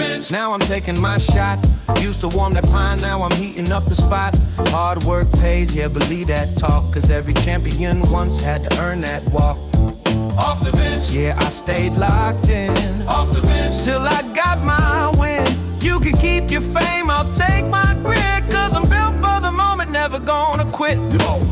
bench. Now I'm taking my shot. Used to warm that pine, now I'm heating up the spot. Hard work pays, yeah, believe that talk. Cause every champion once had to earn that walk. Off the bench, yeah, I stayed locked in. Off the bench, till I got my win. You can keep your fame, I'll take my grit. Cause I'm built for the moment, never gonna quit. No.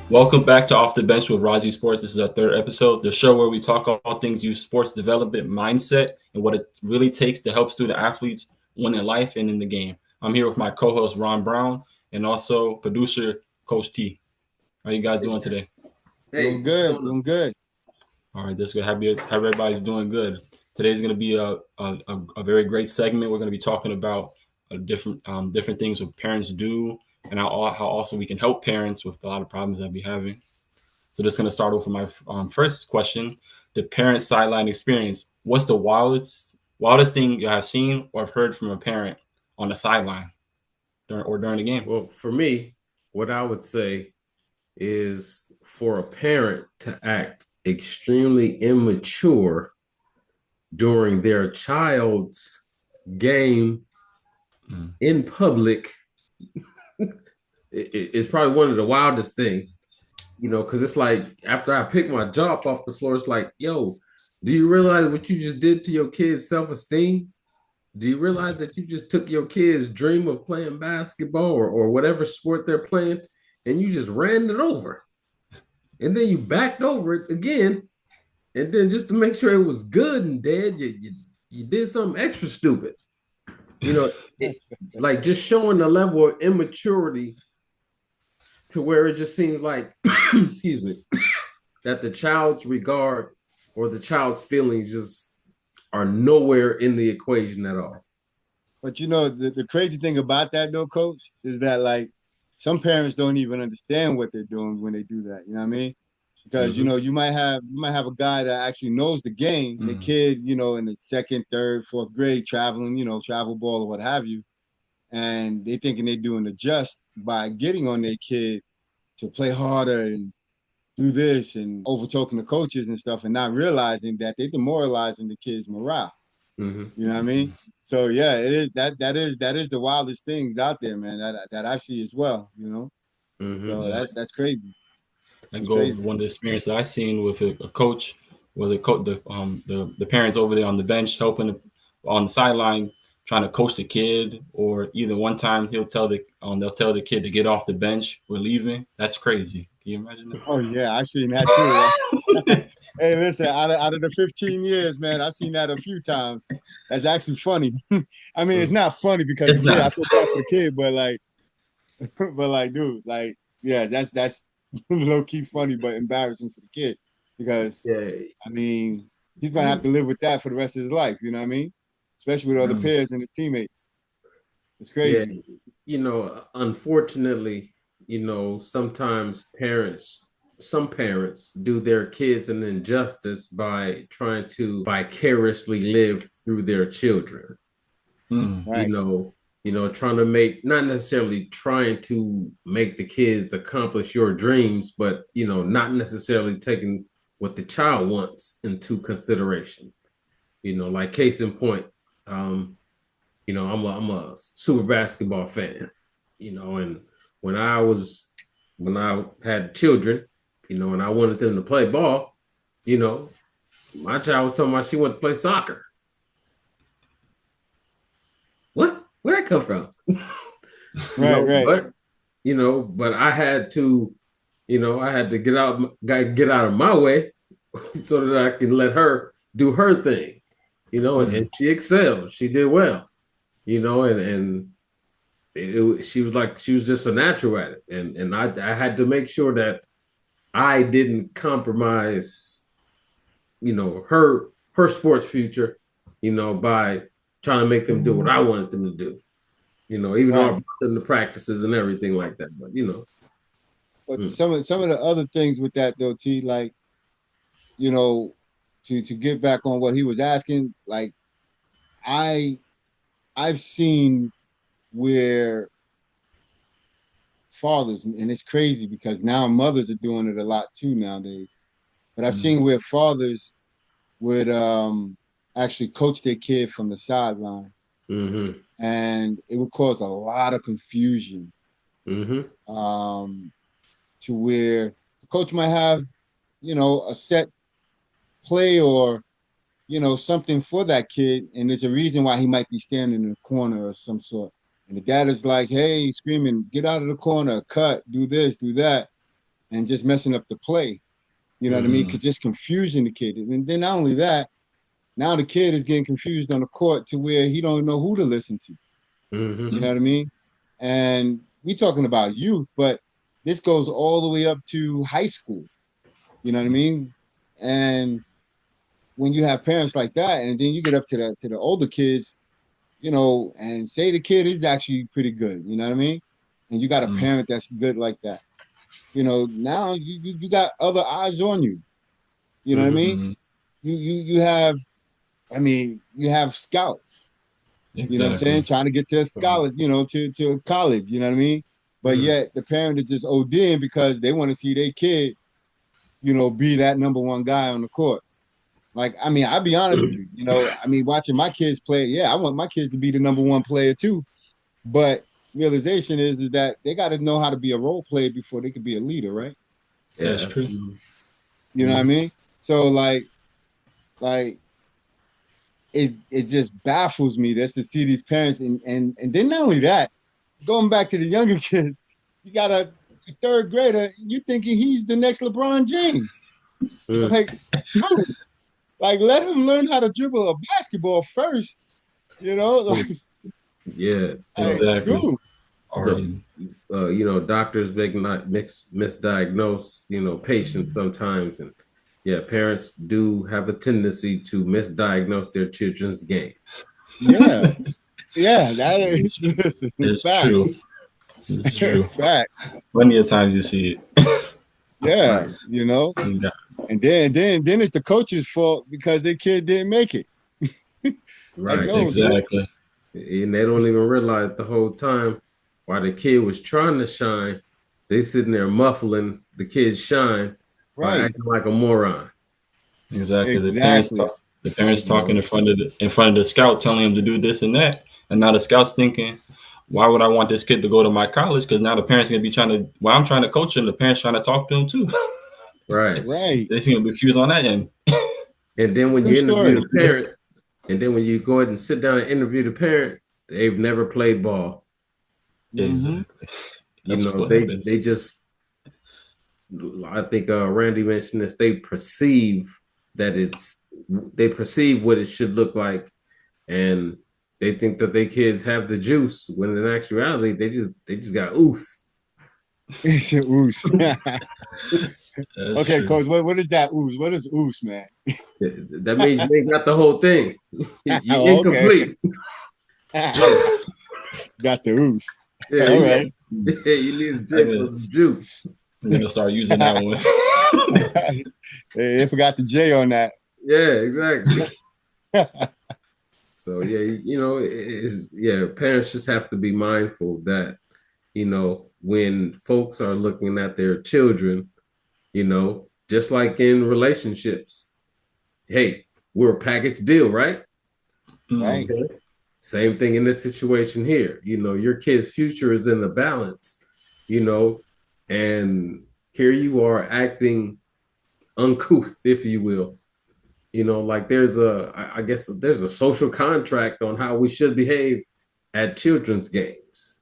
Welcome back to Off the Bench with RASI Sports. This is our third episode, the show where we talk all things youth sports development, mindset, and what it really takes to help student athletes win in life and in the game. I'm here with my co-host, Ron Brown, and also producer, Coach T. How are you guys doing today? Hey, doing good. All right, that's good. Happy everybody's doing good. Today's going to be a very great segment. We're going to be talking about different things that parents do, and how also we can help parents with a lot of problems that we're having. So just going to start off with my first question: the parent sideline experience. What's the wildest thing you have seen or have heard from a parent on the sideline during the game? Well, for me, what I would say is for a parent to act extremely immature during their child's game in public is probably one of the wildest things, because it's like after I pick my jaw up off the floor, it's like, yo, do you realize what you just did to your kid's self-esteem? Do you realize that you just took your kid's dream of playing basketball or whatever sport they're playing, and you just ran it over? And then you backed over it again, and then just to make sure it was good and dead, you did something extra stupid. Like just showing the level of immaturity to where it just seems like, excuse me, that the child's regard or the child's feelings just are nowhere in the equation at all. But the crazy thing about that though, Coach, is that like some parents don't even understand what they're doing when they do that. You know what I mean? Because you might have a guy that actually knows the game, the kid, in the second, third, fourth grade traveling, travel ball or what have you, and they thinking they're doing the just by getting on their kid to play harder and do this and over-talking the coaches and stuff, and not realizing that they're demoralizing the kid's morale. You know what I mean? So yeah, it is that is the wildest things out there, man. That I see as well. So that's crazy. And go over one of the experiences I've seen with a coach, where the parents over there on the bench helping on the sideline, trying to coach the kid, or either one time they'll tell the kid to get off the bench. We're leaving. That's crazy. Can you imagine that? Oh yeah, I've seen that too. Hey, listen, out of the 15 years, man, I've seen that a few times. That's actually funny. I mean, it's not funny because I feel bad for the kid, but like, dude, like, yeah, that's low key funny, but embarrassing for the kid because I mean, he's gonna have to live with that for the rest of his life. You know what I mean? Especially with other peers and his teammates. It's crazy. Yeah. Unfortunately, sometimes some parents do their kids an injustice by trying to vicariously live through their children. Right. Trying to not necessarily trying to make the kids accomplish your dreams, but, not necessarily taking what the child wants into consideration. Like case in point, I'm a super basketball fan, and when I had children, and I wanted them to play ball, my child was talking about she wanted to play soccer. What? Where'd that come from? Right. But I had to, get out of my way so that I can let her do her thing, and she excelled. She did well, and she was just a natural at it. And I had to make sure that I didn't compromise, her sports future, by trying to make them do what I wanted them to do. Even though I brought them to practices and everything like that. But But some of the other things with that though, T, like, to get back on what he was asking, like I've seen where fathers, and it's crazy because now mothers are doing it a lot too nowadays. But I've seen where fathers would actually coach their kid from the sideline, and it would cause a lot of confusion. To where the coach might have, a set play or, something for that kid, and there's a reason why he might be standing in the corner or some sort. And the dad is like, hey, screaming, get out of the corner, cut, do this, do that, and just messing up the play. You know what I mean? Just confusing the kid. And then not only that, now the kid is getting confused on the court to where he don't know who to listen to. You know what I mean? And we talking about youth, but this goes all the way up to high school. You know what I mean? And when you have parents like that, and then you get up to the older kids, and say the kid is actually pretty good, you know what I mean? And you got a parent that's good like that. Now you got other eyes on you. You know what I mean? You have, you have scouts. Exactly. You know what I'm saying? Trying to get to a college, to college, you know what I mean? But yet the parent is just ODing because they want to see their kid, be that number one guy on the court. Like, I'll be honest with you, watching my kids play, yeah, I want my kids to be the number one player too. But realization is that they got to know how to be a role player before they could be a leader, right? Yeah, that's true. You know what I mean? So like it just baffles me just to see these parents and then not only that, going back to the younger kids, you got a third grader, you thinking he's the next LeBron James. Like, dude, like let him learn how to dribble a basketball first, like yeah, exactly. Doctors misdiagnose, patients sometimes, and parents do have a tendency to misdiagnose their children's game. Yeah, that is it's true. It's true. Fact. Plenty of times you see it. Yeah, and then it's the coach's fault because their kid didn't make it. Right. Like, no, exactly. And they don't even realize the whole time while the kid was trying to shine, they sitting there muffling the kid's shine by acting like a moron. Exactly. The parents talking in front of the scout, telling him to do this and that, and now the scout's thinking, why would I want this kid to go to my college? Because now the parents gonna be I'm trying to coach him, the parents trying to talk to him too. Right. They seem to be fused on that end. And then when you interview the parent, and then when you go ahead and sit down and interview the parent, they've never played ball. Exactly. They just, I think Randy mentioned this, they perceive what it should look like, and they think that their kids have the juice, when in actuality they just got oos. Oos. Okay, true. Coach, what is that ooze? What is oos, man? That means you ain't got the whole thing. You're incomplete. Got the ooze. Yeah, all right. You need the juice. I'm gonna start using that one. They forgot the J on that. Yeah, exactly. So parents just have to be mindful that, when folks are looking at their children, just like in relationships, hey, we're a package deal, right? Right. Okay. Same thing in this situation here. Your kid's future is in the balance, and here you are acting uncouth, if you will. Like there's a social contract on how we should behave at children's games,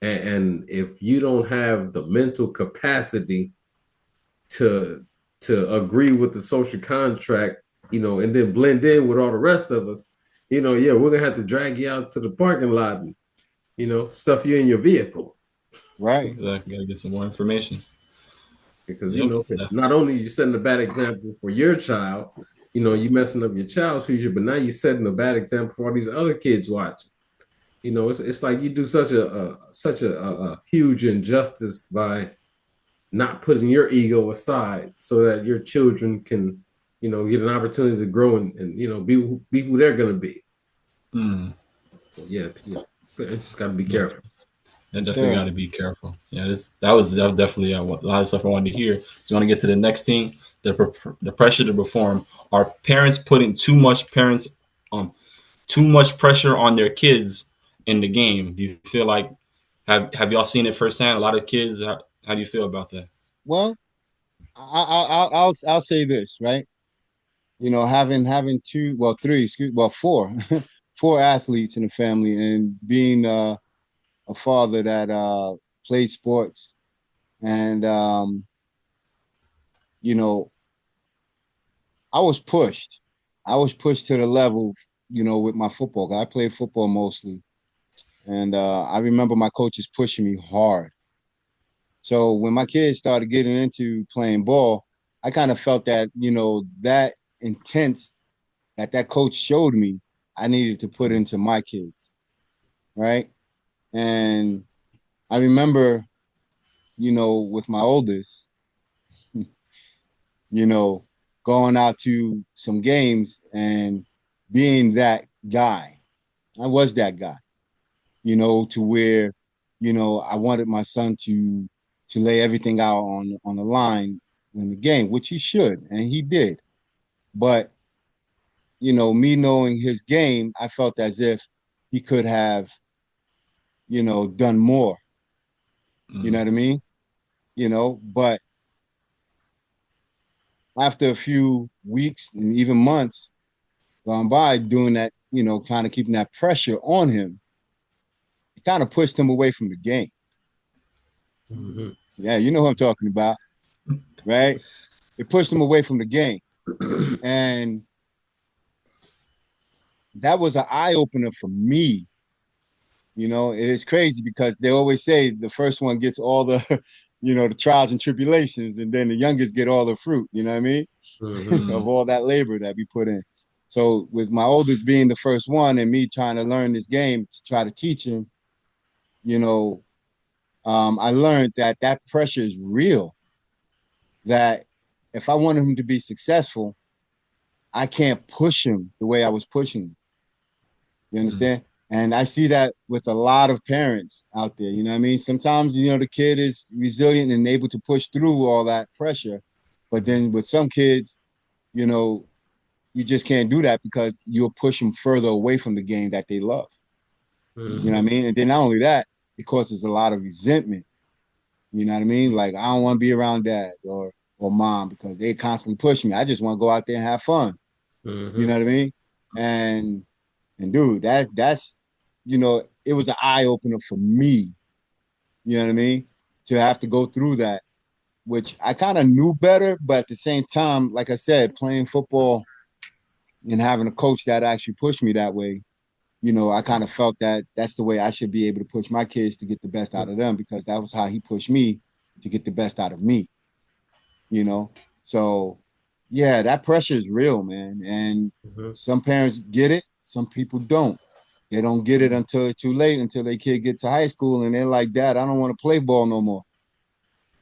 and if you don't have the mental capacity to agree with the social contract, and then blend in with all the rest of us, we're gonna have to drag you out to the parking lot and, stuff you in your vehicle. Right. Exactly. Gotta get some more information. Because not only are you setting a bad example for your child, you messing up your child's future, but now you're setting a bad example for all these other kids watching. It's like you do such a huge injustice by not putting your ego aside so that your children can, get an opportunity to grow and be who they're gonna be. So just gotta be careful. I definitely got Sure. to be careful. Yeah, that was definitely a lot of stuff I wanted to hear. So, I want to get to the next thing: the pressure to perform. Are parents putting too much pressure on their kids in the game? Do you feel like have y'all seen it firsthand? A lot of kids. How do you feel about that? Well, I'll say this, right? Having two, well, three, four, four athletes in the family, and being a father that played sports, and you know, I was pushed. I was pushed to the level, with my football. I played football mostly, and I remember my coaches pushing me hard. So when my kids started getting into playing ball, I kind of felt that, that intense that coach showed me, I needed to put into my kids, right? And I remember, with my oldest, you know, going out to some games and being that guy. I was that guy, to where, I wanted my son to lay everything out on the line in the game, which he should, and he did. But, me knowing his game, I felt as if he could have, done more. You know Mm, what I mean? But after a few weeks and even months gone by doing that, kind of keeping that pressure on him, it kind of pushed him away from the game. Mm-hmm. Yeah, you know who I'm talking about, right? It pushed him away from the game. And that was an eye opener for me. It is crazy because they always say the first one gets all the, the trials and tribulations, and then the youngest get all the fruit, you know what I mean? Mm-hmm. Of mm, all that labor that we put in. So with my oldest being the first one and me trying to learn this game to try to teach him, you know, I learned that pressure is real. That if I wanted him to be successful, I can't push him the way I was pushing him. You mm, understand? And I see that with a lot of parents out there. You know what I mean? Sometimes, the kid is resilient and able to push through all that pressure. But then with some kids, you know, you just can't do that because you'll push them further away from the game that they love. You know Mm-hmm. what I mean? And then not only that, it causes a lot of resentment. You know what I mean? Like I don't want to be around dad or mom because they constantly push me. I just want to go out there and have fun. You Mm-hmm. know what I mean? And dude, that's it was an eye opener for me. You know what I mean? To have to go through that, which I kind of knew better, but at the same time, like I said, playing football and having a coach that actually pushed me that way, I kind of felt that that's the way I should be able to push my kids to get the best out of them because that was how he pushed me to get the best out of me, you know? So, yeah, that pressure is real, man. And Mm-hmm. some parents get it, some people don't. They don't get it until it's too late, until their kid gets to high school and they're like, Dad, I don't want to play ball no more.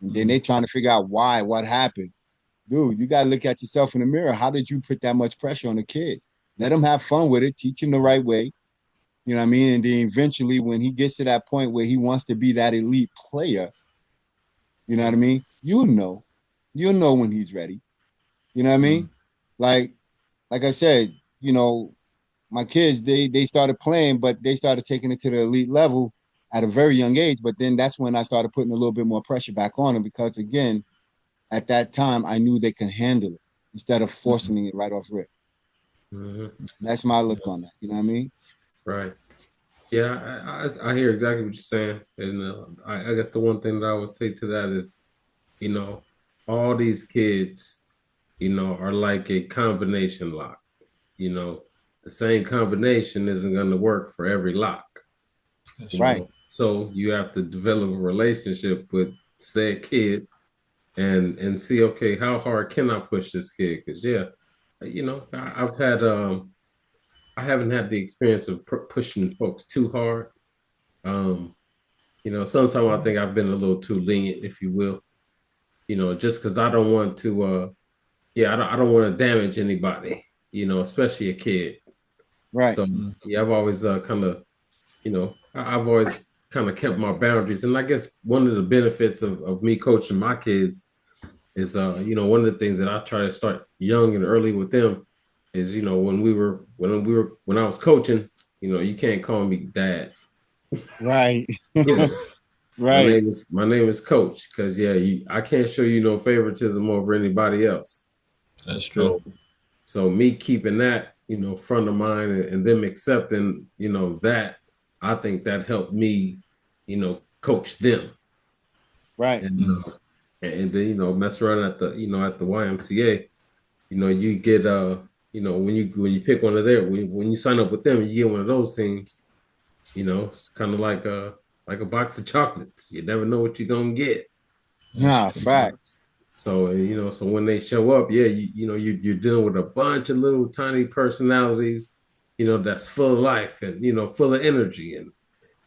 And then mm, they trying to figure out why, what happened. Dude, you got to look at yourself in the mirror. How did you put that much pressure on a kid? Let him have fun with it, teach him the right way. You know what I mean? And then eventually, when he gets to that point where he wants to be that elite player, you know what I mean? You'll know when he's ready. You know what I mm, mean? Like, like I said, my kids they started playing, but they started taking it to the elite level at a very young age. But then that's when I started putting a little bit more pressure back on them because again, at that time, I knew they could handle it instead of mm. forcing it right off rip. Mm-hmm. That's my look Yes. on that. You know what I mean? Right. Yeah, I hear exactly what you're saying, and I guess the one thing that I would say to that is, you know, all these kids, are like a combination lock. You know, the same combination isn't going to work for every lock. That's Right. true. So you have to develop a relationship with said kid and see, okay, how hard can I push this kid? Because yeah, I've had I haven't had the experience of pushing folks too hard. Um, sometimes I think I've been a little too lenient, if you will. Just because I don't want to, I don't want to damage anybody. Especially a kid. Right. So Mm, yeah, I've always kind of, I've always kind of kept my boundaries. And I guess one of the benefits of me coaching my kids is, one of the things that I try to start young and early with them is, when I was coaching, you can't call me dad. Right. You know, Right. my name is Coach, because I can't show you no favoritism over anybody else. That's true. So me keeping that, front of mind, and them accepting, that, I think that helped me, coach them. Right. And then, mess around at the YMCA, you get when you pick one of their, when you sign up with them, you get one of those teams, it's kind of like a box of chocolates. You never know what you're gonna get. Nah, facts. So so when they show up, you're dealing with a bunch of little tiny personalities, that's full of life and full of energy. And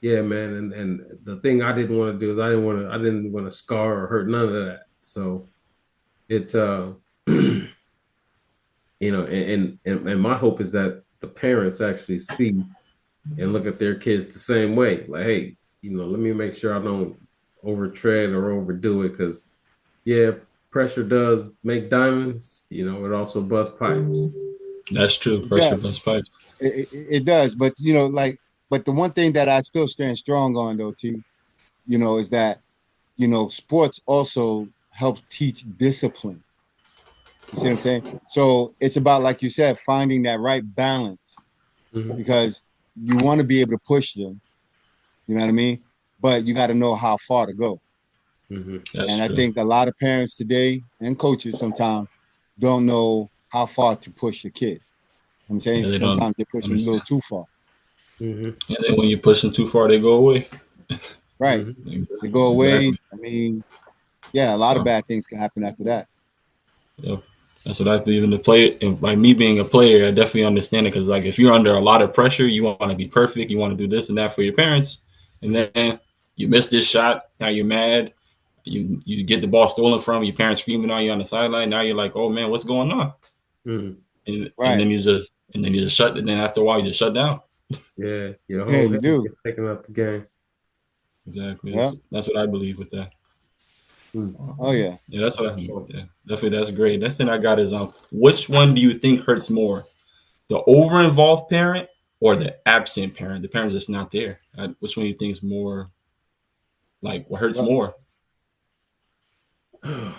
yeah, man, and the thing I didn't want to do is I didn't want to scar or hurt none of that. So it and my hope is that the parents actually see and look at their kids the same way. Like, hey, let me make sure I don't overtread or overdo it, because pressure does make diamonds. It also busts pipes. That's true. It Pressure does. plus pipes. It does. But but the one thing that I still stand strong on though, T, is that, sports also help teach discipline. You see what I'm saying? So it's about, like you said, finding that right balance, Mm-hmm. because you want to be able to push them, you know what I mean? But you got to know how far to go. Mm-hmm. That's And I true. think a lot of parents today and coaches sometimes don't know how far to push the kid. I'm saying Yeah, they don't sometimes they push them a little understand. too far. Mm-hmm. And then when you push them too far, they go away. Right. Mm-hmm. They go away. Exactly. I mean, yeah, a lot of So bad things can happen after that. yeah, that's what I believe in the play. And by me being a player, I definitely understand it, because like if you're under a lot of pressure, you want to be perfect, you want to do this and that for your parents, and then you miss this shot. Now you're mad. You get the ball stolen from your parents screaming on you on the sideline. Now you're like, oh man, what's going on? Mm-hmm. And Right. then you just shut. And then after a while, you just shut down. Yeah, your Yeah, whole you head do. gets taken out the game. Exactly. Yeah. That's what I believe with that. Oh yeah. Yeah, that's what I yeah, definitely that's great. Next thing I got is which one do you think hurts more? The over involved parent or the absent parent? The parent that's not there. Which one do you think is more like what hurts Well, more?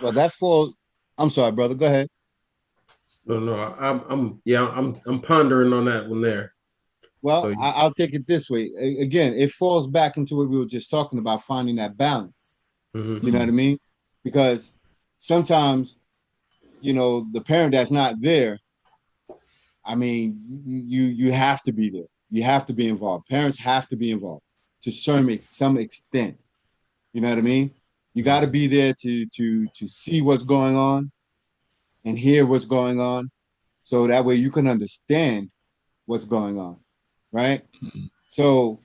well, that falls. I'm sorry, brother. Go ahead. No, I'm pondering on that one there. Well, So I'll take it this way. Again, it falls back into what we were just talking about, finding that balance. mm-hmm. You know what I mean? Because sometimes, the parent that's not there, I mean, you have to be there. You have to be involved. Parents have to be involved to some extent. You know what I mean? You got to be there to see what's going on and hear what's going on, so that way you can understand what's going on, right? So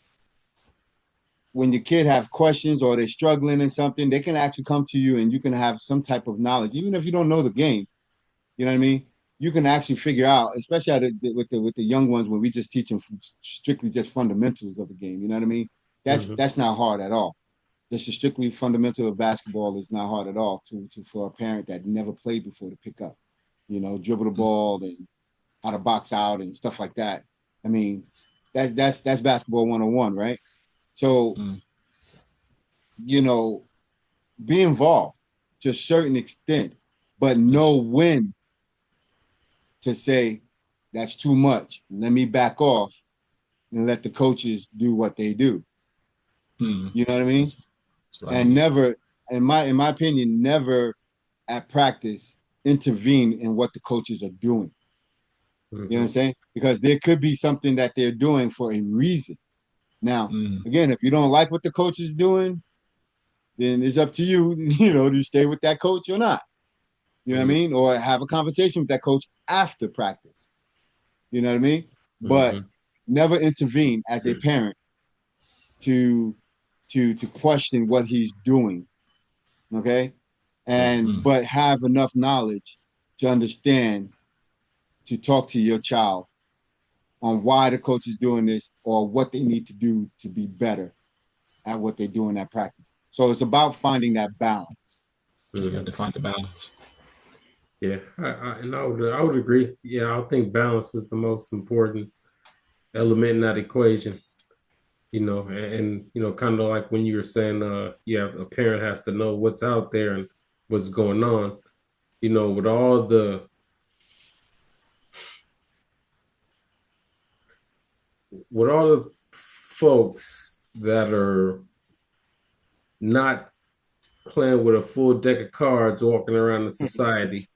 when your kid have questions or they're struggling in something, they can actually come to you and you can have some type of knowledge, even if you don't know the game. You know what I mean? You can actually figure out, especially with the young ones, when we just teach them strictly just fundamentals of the game. You know what I mean? Mm-hmm. That's not hard at all. Just a strictly fundamental of basketball is not hard at all for a parent that never played before to pick up. Dribble the ball and how to box out and stuff like that. I mean, that's basketball 101, right? So, Mm, you know, be involved to a certain extent, but that's know when to say that's too much. Let me back off and let the coaches do what they do. mm, You know what I mean? that's what I And believe. never, in my opinion, never at practice intervene in what the coaches are doing. You know what I'm Mm-hmm. saying? Because there could be something that they're doing for a reason. Now, Mm, again, if you don't like what the coach is doing, then it's up to you, to stay with that coach or not. You know what I mean? Or have a conversation with that coach after practice. You know what I mean? But Mm-hmm. never intervene as a parent to to question what he's doing. Okay. And mm, but have enough knowledge to understand, to talk to your child on why the coach is doing this or what they need to do to be better at what they do in that practice. So it's about finding that balance. You have to find the balance. Yeah, I would agree. Yeah, I think balance is the most important element in that equation. Kind of like when you were saying, a parent has to know what's out there and what's going on. With all the folks that are not playing with a full deck of cards walking around in society,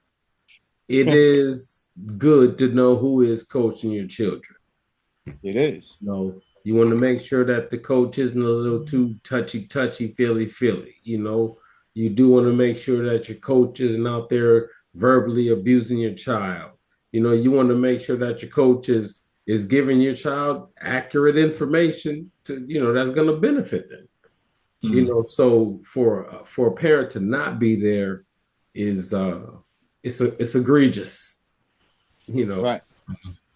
it is good to know who is coaching your children. It is. You want to make sure that the coach isn't a little too touchy, feely. You do want to make sure that your coach isn't out there verbally abusing your child. You want to make sure that your coach is giving your child accurate information to, that's going to benefit them. So for a parent to not be there is it's egregious. Right.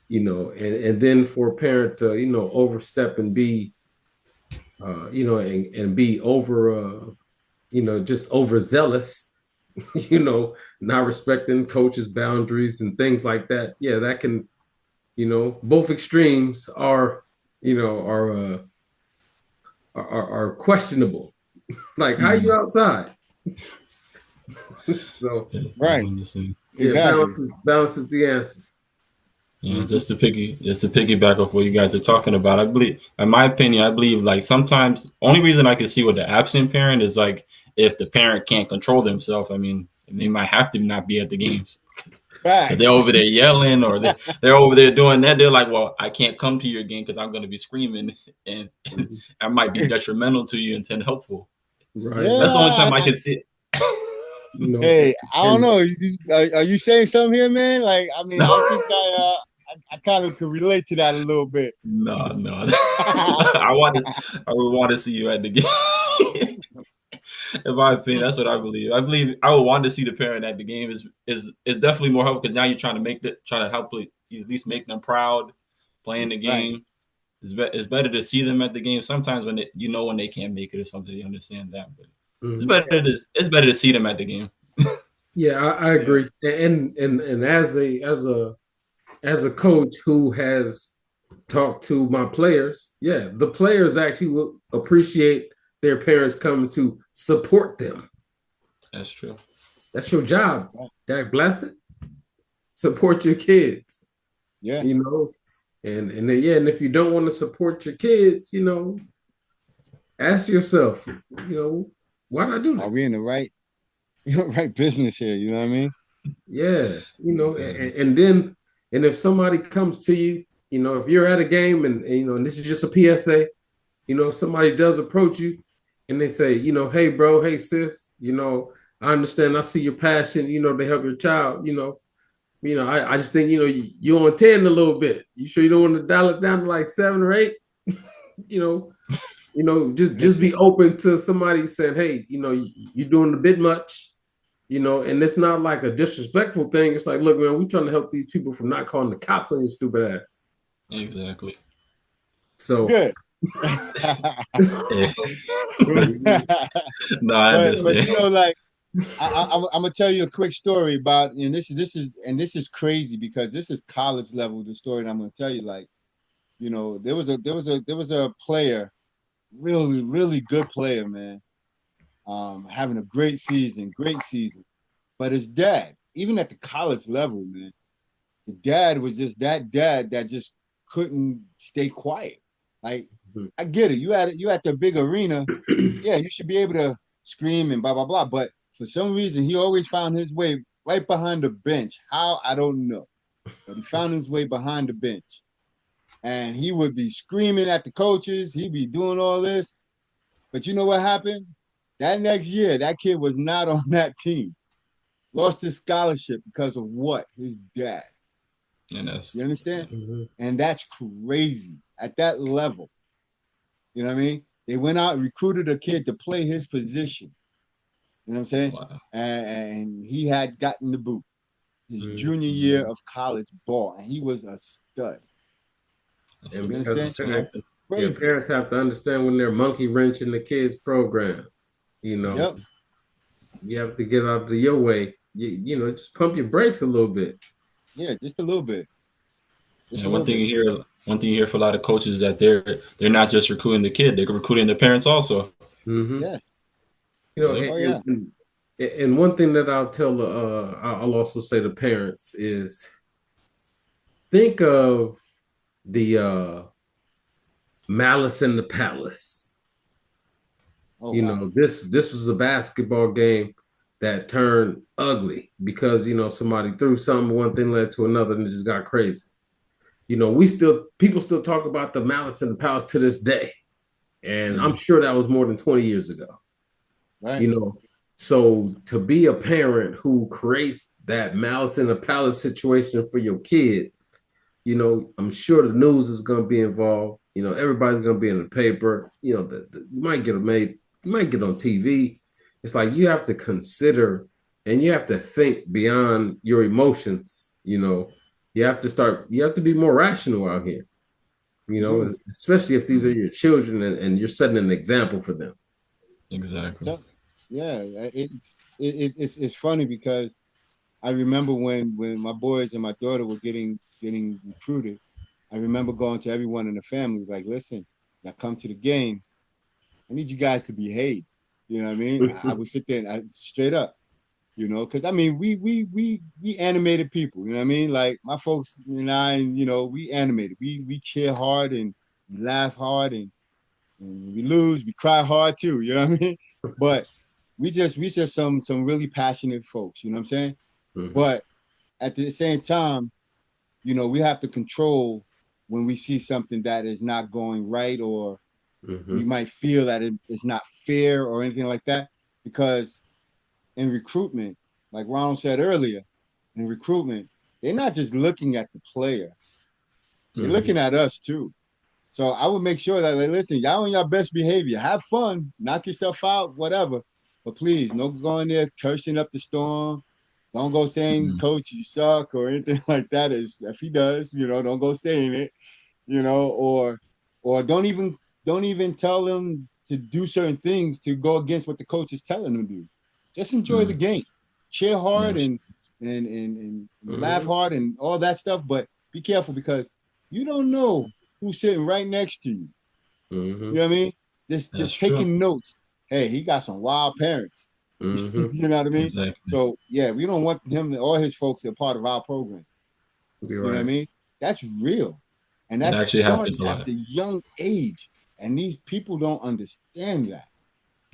And then for a parent to, overstep and be, and be over, just overzealous, not respecting coaches' boundaries and things like that. Yeah, that can, both extremes are questionable. Like, how you outside? So, right. Exactly. Balance is the answer. Yeah, just to piggyback off what you guys are talking about, I believe, in my opinion, like sometimes only reason I can see with the absent parent is like if the parent can't control themselves. I mean, they might have to not be at the games. They're over there yelling or they're over there doing that. They're like, well, I can't come to your game because I'm going to be screaming and I might be detrimental to you and helpful. Right. Yeah. That's the only time I can see it. Hey, I don't know. Are you saying something here, man? Like, I mean, I think I kind of could relate to that a little bit. No. I would want to see you at the game. In my opinion, that's what I believe. I believe I would want to see the parent at the game is definitely more helpful because now you're trying to help at least make them proud playing the game. Right. It's better to see them at the game. Sometimes when when they can't make it or something, you understand that. But it's better to see them at the game. Yeah, I agree. And as a coach who has talked to my players, the players actually will appreciate their parents coming to support them. That's true. That's your job, Dak Blasted. Support your kids. Yeah. And if you don't want to support your kids, ask yourself, why did I do that? Are we in the right business here? You know what I mean? Yeah. And if somebody comes to you, if you're at a game and this is just a PSA, if somebody does approach you and they say, hey bro, hey sis, I understand, I see your passion, to help your child, I just think, you're on 10 a little bit. You sure you don't want to dial it down to like 7 or 8? Just be open to somebody saying, hey, you're doing a bit much, and it's not like a disrespectful thing. It's like, look, man, we're trying to help these people from not calling the cops on your stupid ass. Exactly. So good. No, I understand. But like I'm gonna tell you a quick story about, and this is crazy because this is college level. The story that I'm gonna tell you, like, there was a player, really, really good player, man, having a great season, but his dad, even at the college level, man, the dad was just that dad that just couldn't stay quiet. Like, I get it. You at the big arena. Yeah, you should be able to scream and blah, blah, blah. But for some reason, he always found his way right behind the bench. How, I don't know. But he found his way behind the bench. And he would be screaming at the coaches. He'd be doing all this. But you know what happened? That next year, that kid was not on that team. Lost his scholarship because of what? His dad. You understand? Mm-hmm. And that's crazy at that level. You know what I mean? They went out and recruited a kid to play his position. You know what I'm saying? Wow. And he had gotten the boot his junior year of college ball, and he was a stud. And you understand? Yeah, Crazy. parents have to understand when they're monkey wrenching the kids' program. You know, Yep. you have to get out of your way. Just pump your brakes a little bit. Yeah, just a little bit. Just Yeah, a little bit. one thing you hear for a lot of coaches is that they're not just recruiting the kid, they're recruiting the parents also. Mm-hmm. Yes. Yep. Oh yeah. And one thing that I'll also say to parents is think of the Malice in the Palace. Oh wow. This was a basketball game that turned ugly because somebody threw something, one thing led to another, and it just got crazy. People still talk about the Malice in the Palace to this day, and I'm sure that was more than 20 years ago. Right. You know, so to be a parent who creates that Malice in the Palace situation for your kid, I'm sure the news is going to be involved. Everybody's going to be in the paper. You might get made, you might get on TV. It's like you have to consider and you have to think beyond your emotions. You have to be more rational out here. You do. Especially if these are your children and you're setting an example for them. Exactly. So, yeah, it's funny because I remember when my boys and my daughter were getting recruited. I remember going to everyone in the family like, listen, y'all come to the games. I need you guys to behave. You know what I mean? I would sit there and straight up, because I mean we animated people. You know what I mean? Like my folks and I, we animated. We cheer hard and we laugh hard and when we lose, we cry hard too. You know what I mean? But we just some really passionate folks. You know what I'm saying? Mhm. But at the same time, we have to control when we see something that is not going right, or we Mhm. might feel that it's not fair or anything like that. Because in recruitment, like Ronald said earlier, in recruitment, they're not just looking at the player, they're Mhm. looking at us too. So I would make sure that, like, listen, y'all on your best behavior, have fun, knock yourself out, whatever. But please, no going there cursing up the storm. Don't go saying, Mhm. "Coach, you suck" or anything like that. If he does, don't go saying it, or don't even tell them to do certain things to go against what the coach is telling them to do. Just enjoy the Mhm. game, cheer hard Yeah. and laugh Mhm. hard and all that stuff. But be careful because you don't know who's sitting right next to you. You Mhm. know what I mean? Just That's just true. taking notes. Hey, he got some wild parents. Mhm. You know what I mean? Exactly. So yeah, we don't want him or his folks a part of our program. You're You know what I right. mean? That's real. And It that actually starts happens a at lot. the young age. And these people don't understand that.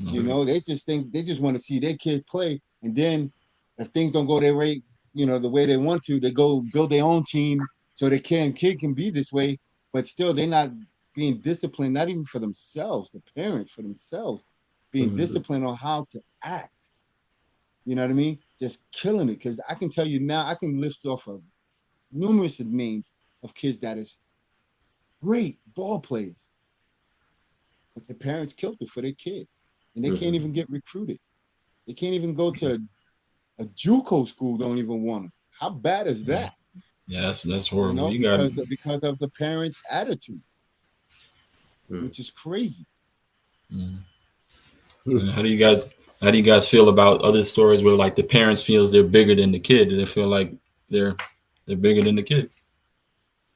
Mhm. They just think they just want to see their kid play. And then if things don't go their way, the way they want to, they go build their own team so their kid can be this way. But still, they're not being disciplined, not even for themselves, the parents for themselves, being Mhm. disciplined on how to act. You know what I mean? Just killing it. Because I can tell you now, I can list off of numerous of names of kids that is great ball players, but the parents killed it for their kid, and they can't Mhm. even get recruited. They can't even go to a JUCO school. Don't even want them. How bad is Yeah. that? Yeah, that's horrible. You got. Because of the parents' attitude, Mhm. which is crazy. Mhm. And Mhm. how do you guys feel about other stories where like the parents feels they're bigger than the kid? Do they feel like they're they're bigger than the kid?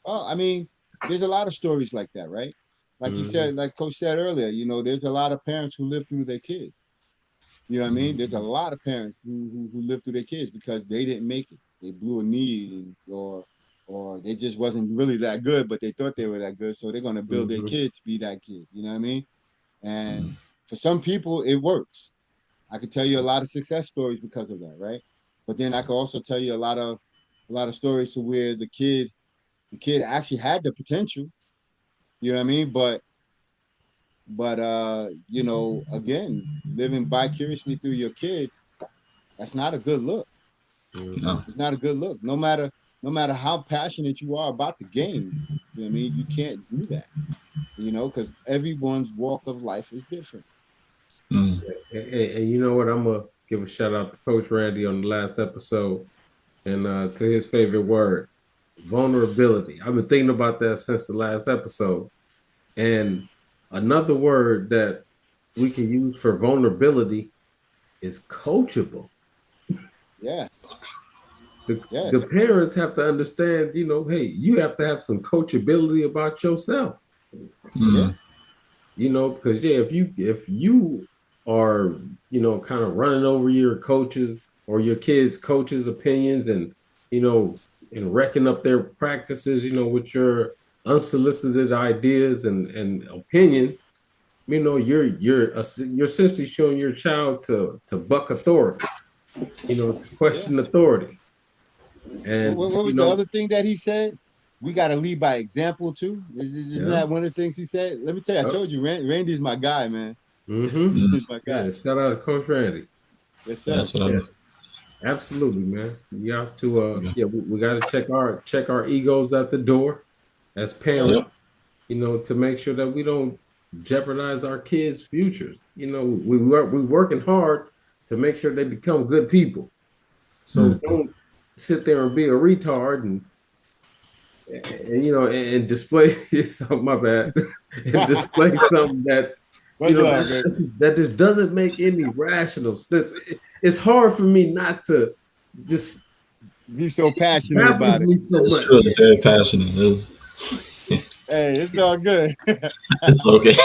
Well, I mean, there's a lot of stories like that, right? Like you Mhm. said, like Coach said earlier, there's a lot of parents who live through their kids. You know what I mean? There's a Mhm. lot of parents who live through their kids because they didn't make it. They blew a knee or they just wasn't really that good, but they thought they were that good. So they're gonna build their Mhm. kid to be that kid. You know what I mean? And Mhm. for some people, it works. I could tell you a lot of success stories because of that, right? But then I could also tell you a lot of stories to where the kid actually had the potential. You know what I mean? But again, living vicariously through your kid, that's not a good look. Mhm. No. It's not a good look. No matter how passionate you are about the game, you know what I mean? You can't do that, because everyone's walk of life is different. Mhm. And you know what? I'm gonna give a shout out to Coach Randy on the last episode and to his favorite word, vulnerability. I've been thinking about that since the last episode. And another word that we can use for vulnerability is coachable. Yeah. The parents have to understand, hey, you have to have some coachability about yourself. Yeah. Because if you are, kind of running over your coaches or your kids' coaches' opinions and wrecking up their practices, with your unsolicited ideas and opinions, you're essentially showing your child to buck authority, to Yeah. question authority. And What was the other thing that he said? We got to lead by example too. Isn't yeah. that one of the things he said? Let me tell you, I Yep. told you, Randy's my guy, man. Mm-hmm. Randy's my guy. Yeah. Shout out to Coach Randy. Yes, sir. That's what Yeah. I'm. Absolutely, man. You have to we got to check our egos at the door as Yeah. parents, to make sure that we don't jeopardize our kids' futures. We working hard to make sure they become good people. So don't sit there and be a retard and display something, my bad, and display something that What's up, baby? that just doesn't make any rational sense. It's hard for me not to just He's so passionate baffles about it. me so It's much. true. It's very passionate. Hey, it's all good. It's okay.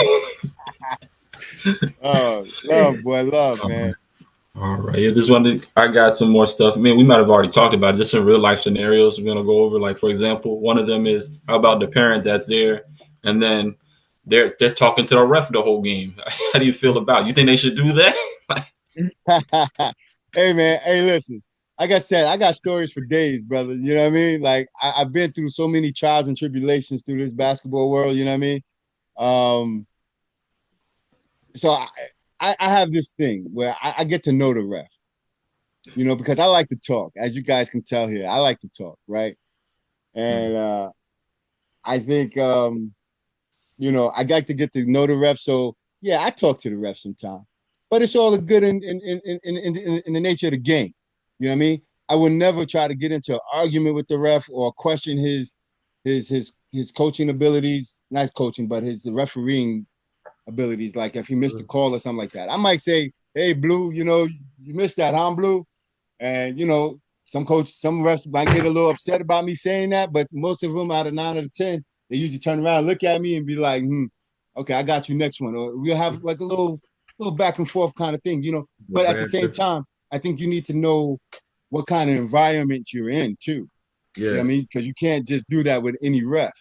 Oh, love, boy, love, man. All right. Yeah, this one, I got some more stuff. Man, we might have already talked about it, just some real life scenarios we're gonna go over. Like, for example, one of them is how about the parent that's there, and then they're talking to the ref the whole game. How do you feel about it? You think they should do that? Hey, man. Hey, listen. Like I said, I got stories for days, brother. You know what I mean? Like I've been through so many trials and tribulations through this basketball world. You know what I mean? Um, so I have this thing where I get to know the ref. Because I like to talk, as you guys can tell here. I like to talk, right? And I think I like to get to know the ref. So yeah, I talk to the ref sometimes, but it's all good in the nature of the game. You know what I mean? I would never try to get into an argument with the ref or question his coaching abilities, not coaching, but his refereeing abilities. Like if he missed a call or something like that, I might say, "Hey, Blue, you missed that, huh, Blue?" And some refs might get a little upset about me saying that, but most of them out of 9 out of 10, they usually turn around, look at me, and be like, okay, I got you next one. Or we'll have like a little back and forth kind of thing. But at the same time, I think you need to know what kind of environment you're in too. Yeah. You know what I mean? Because you can't just do that with any ref.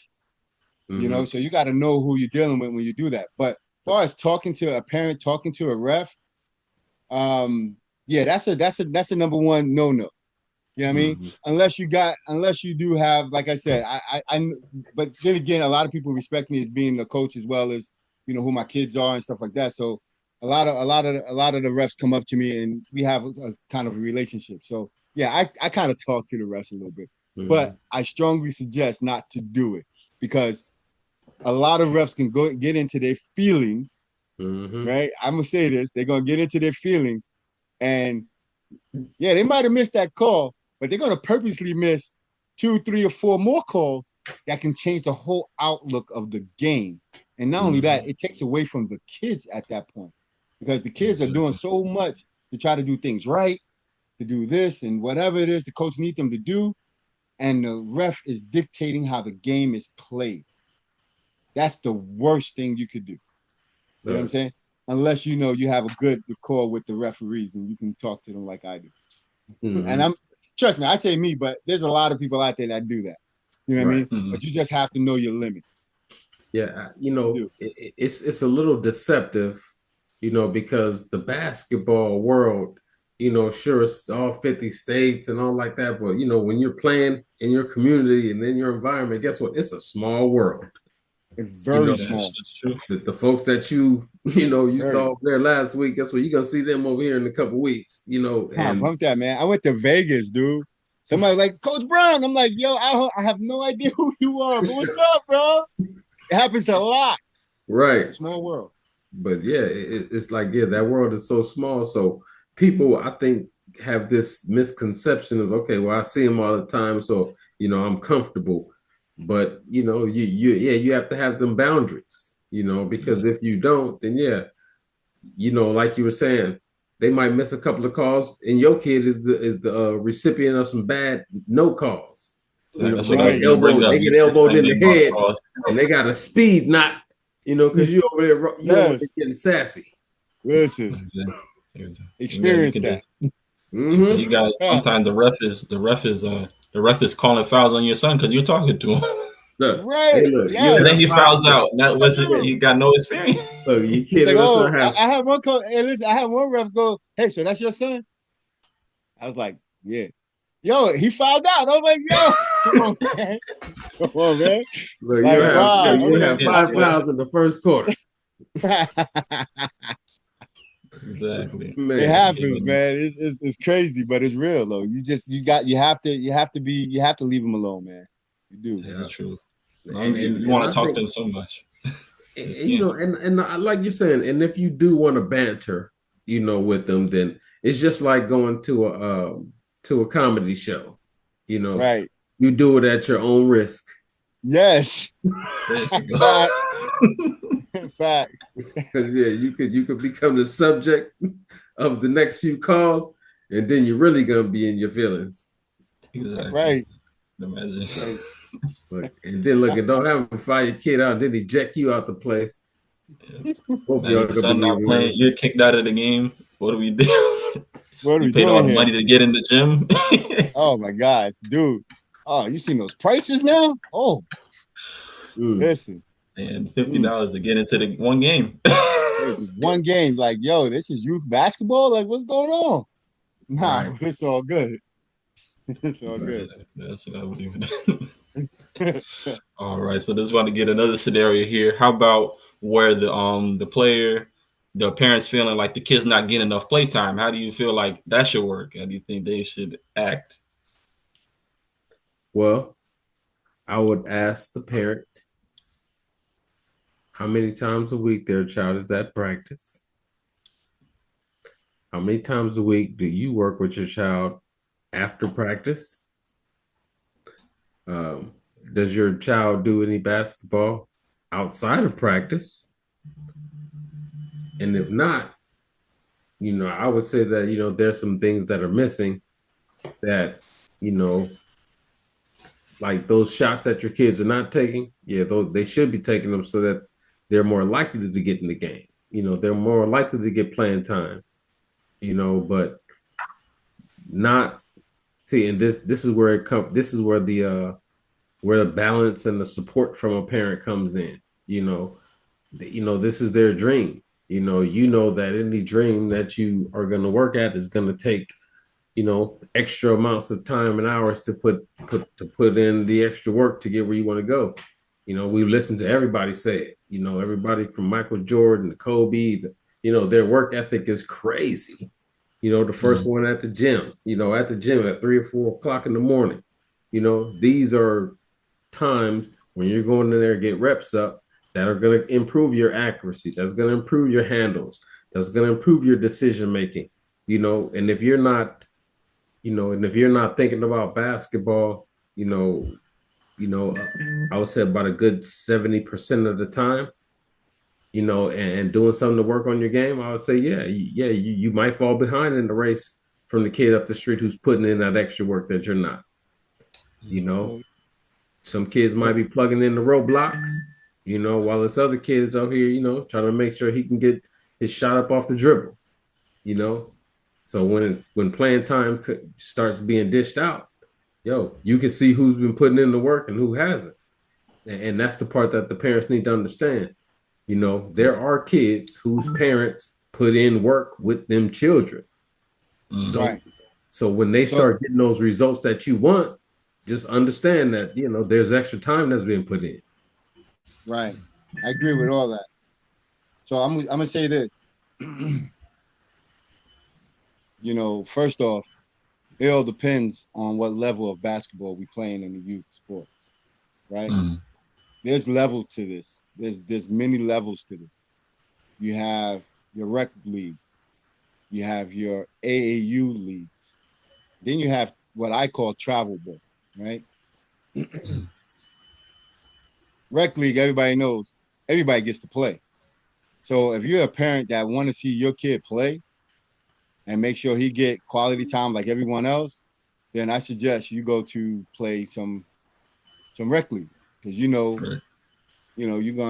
So you got to know who you're dealing with when you do that. But as far as talking to a parent, talking to a ref, yeah, that's a number one no. You know what I mean? Unless you do have, like I said, but then again, a lot of people respect me as being a coach as well as who my kids are and stuff like that. So a lot of the refs come up to me and we have a kind of a relationship. So yeah, I kind of talk to the refs a little bit, but I strongly suggest not to do it because a lot of refs can get into their feelings. Right? I'm gonna say this: they're gonna get into their feelings, and yeah, they might have missed that call, but they're going to purposely miss 2, 3, or 4 more calls that can change the whole outlook of the game. And not only that, it takes away from the kids at that point because the kids are doing so much to try to do things right, to do this and whatever it is the coach needs them to do. And the ref is dictating how the game is played. That's the worst thing you could do. You know what I'm saying? Unless you have a good rapport with the referees and you can talk to them like I do. And trust me, I say me, but there's a lot of people out there that do that. You know what I mean? But you just have to know your limits. Yeah, it's a little deceptive, because the basketball world, sure it's all 50 states and all like that, but when you're playing in your community and in your environment, guess what? It's a small world. It's very small. That's true. The folks that you saw there last week, guess what? You're gonna see them over here in a couple weeks, and Bump that, man. I went to Vegas, dude. Somebody was like, Coach Brown. I'm like, yo, I have no idea who you are, but what's up, bro? It happens a lot. Right. Small world. But yeah, it's like, yeah, that world is so small. So people, I think, have this misconception of, okay, well, I see them all the time, so I'm comfortable. But you have to have them boundaries. because if you don't, then yeah, like you were saying, they might miss a couple of calls, and your kid is the recipient of some bad no calls. That's They what I was get gonna bring elbowed, up. they You get said the elbowed same in the thing about head, calls. and they got a speed knock, because you over there Yes. getting sassy. Listen, experience You that. so you guys sometimes the ref is calling fouls on your son because you're talking to him. Look, hey, Right. look, you And Yes. then have he five. fouls out. Now listen, Yes. he got no experience. Look, you He's like, kidding? Let's oh, not have. I had one coach. Hey, listen, I had one ref go, hey, so that's your son? I was like, yeah. Yo, he fouled out. I was like, yo, come on, man. Come on, man. Look, Like, wow. you Okay. have 5 fouls in the first quarter. Exactly. It Man, happens, man. It's crazy, but it's real though. You have to leave him alone, man. You do. That's the truth. You and want I to talk think to him so much. and I like you're saying, and if you do want to banter, with them, then it's just like going to a comedy show. Right. You do it at your own risk. Yes. There you Facts. go. Facts. Because yeah, you could become the subject of the next few calls, and then you're really gonna be in your feelings. Exactly. Right. Imagine. Right. And then look, and don't have him fire your kid out, and then eject you out the place. Both Now y'all your gonna son be not playing. You're kicked out of the game. What do we do? What are You we paid all doing the here? money to get in the gym. Oh my gosh, dude. Oh, you seen those prices now? Oh, listen. And $50 to get into the one game. Hey, just one game. Like, yo, this is youth basketball. Like, what's going on? Nah, Right. it's all good. It's all good. That's what I would even. All right, so this want to get another scenario here. How about where the parents feeling like the kid's not getting enough playtime? How do you feel like that should work? How do you think they should act? Well, I would ask the parent how many times a week their child is at practice. How many times a week do you work with your child after practice? Does your child do any basketball outside of practice? And if not, I would say that, there's some things that are missing that, like those shots that your kids are not taking. Yeah, they should be taking them so that they're more likely to get in the game. They're more likely to get playing time, but not see, and this is where it comes, this is where the balance and the support from a parent comes in. This is their dream. That any dream that you are going to work at is going to take extra amounts of time and hours to put in the extra work to get where you want to go. We listen to everybody say it. Everybody from Michael Jordan to Kobe, their work ethic is crazy. The first one at the gym, at 3 or 4 o'clock in the morning. These are times when you're going in there and get reps up that are going to improve your accuracy. That's going to improve your handles. That's going to improve your decision making. And if you're not, thinking about basketball, I would say about a good 70% of the time, and doing something to work on your game, I would say, you might fall behind in the race from the kid up the street who's putting in that extra work that you're not. Some kids might be plugging in the roadblocks, while this other kid is out here, trying to make sure he can get his shot up off the dribble, So when playing time starts being dished out, you can see who's been putting in the work and who hasn't. And that's the part that the parents need to understand. There are kids whose parents put in work with them children. So when they start getting those results that you want, just understand that, there's extra time that's being put in. Right. I agree with all that. So I'm gonna say this. First off, it all depends on what level of basketball we playing in the youth sports, right? There's level to this. There's many levels to this. You have your rec league, you have your AAU leagues, then you have what I call travel ball, right? Rec league, everybody knows. everybody gets to play. So if you're a parent that want to see your kid play and make sure he get quality time like everyone else, then I suggest you go to play some rec league, because Right.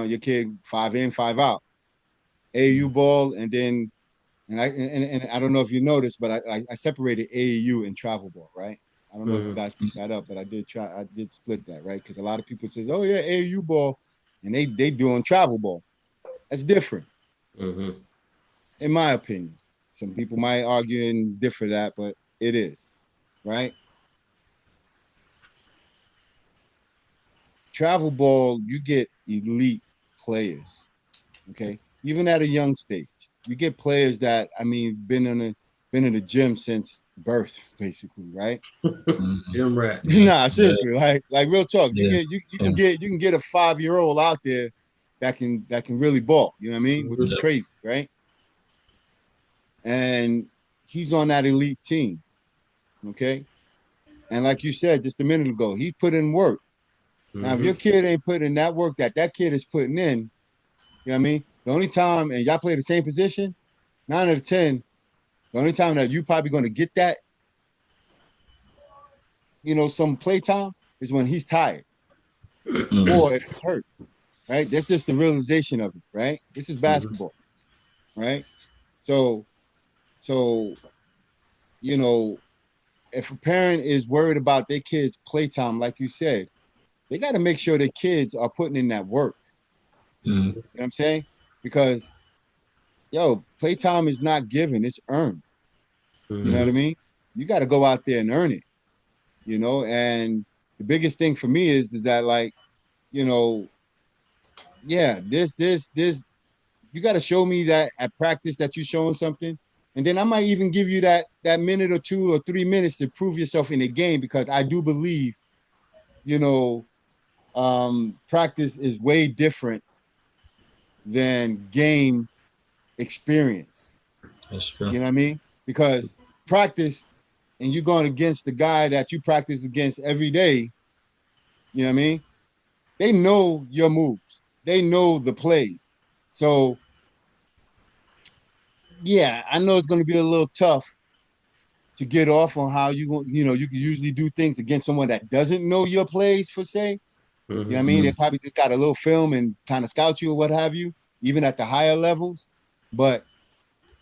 your kid 5 in, 5 out, AAU ball, and then and I don't know if you noticed, but I separated AAU and travel ball, right? I don't know if you guys picked that up, but I did split that, right? Because a lot of people says, oh yeah, AAU ball, and they doing travel ball. That's different, in my opinion. Some people might argue and differ that, but it is, right? Travel ball, you get elite players, okay? Even at a young stage, you get players that, I mean, been in the gym since birth, basically, right? Gym rat. Nah, seriously, like real talk. Yeah. You can get a 5-year-old out there that can really ball. You know what I mean? Which is crazy, right? And he's on that elite team, okay? And like you said just a minute ago, he put in work. Now, if your kid ain't putting in that work that kid is putting in, you know what I mean? The only time, and y'all play the same position, 9 out of 10, the only time that you probably going to get that, some play time is when he's tired or if he's hurt, right? That's just the realization of it, right? This is basketball, right? So, so, if a parent is worried about their kids' playtime, like you said, they got to make sure their kids are putting in that work. You know what I'm saying? Because, playtime is not given, it's earned. You know what I mean? You got to go out there and earn it, and the biggest thing for me is that, like, this, you got to show me that at practice that you're showing something. And then I might even give you that minute or 2 or 3 minutes to prove yourself in the game, because I do believe, practice is way different than game experience. That's true. You know what I mean? Because practice, and you're going against the guy that you practice against every day, you know what I mean? They know your moves. They know the plays. So, yeah, I know it's going to be a little tough to get off on how you can usually do things against someone that doesn't know your plays, per se. You know what I mean? They probably just got a little film and kind of scout you or what have you, even at the higher levels. But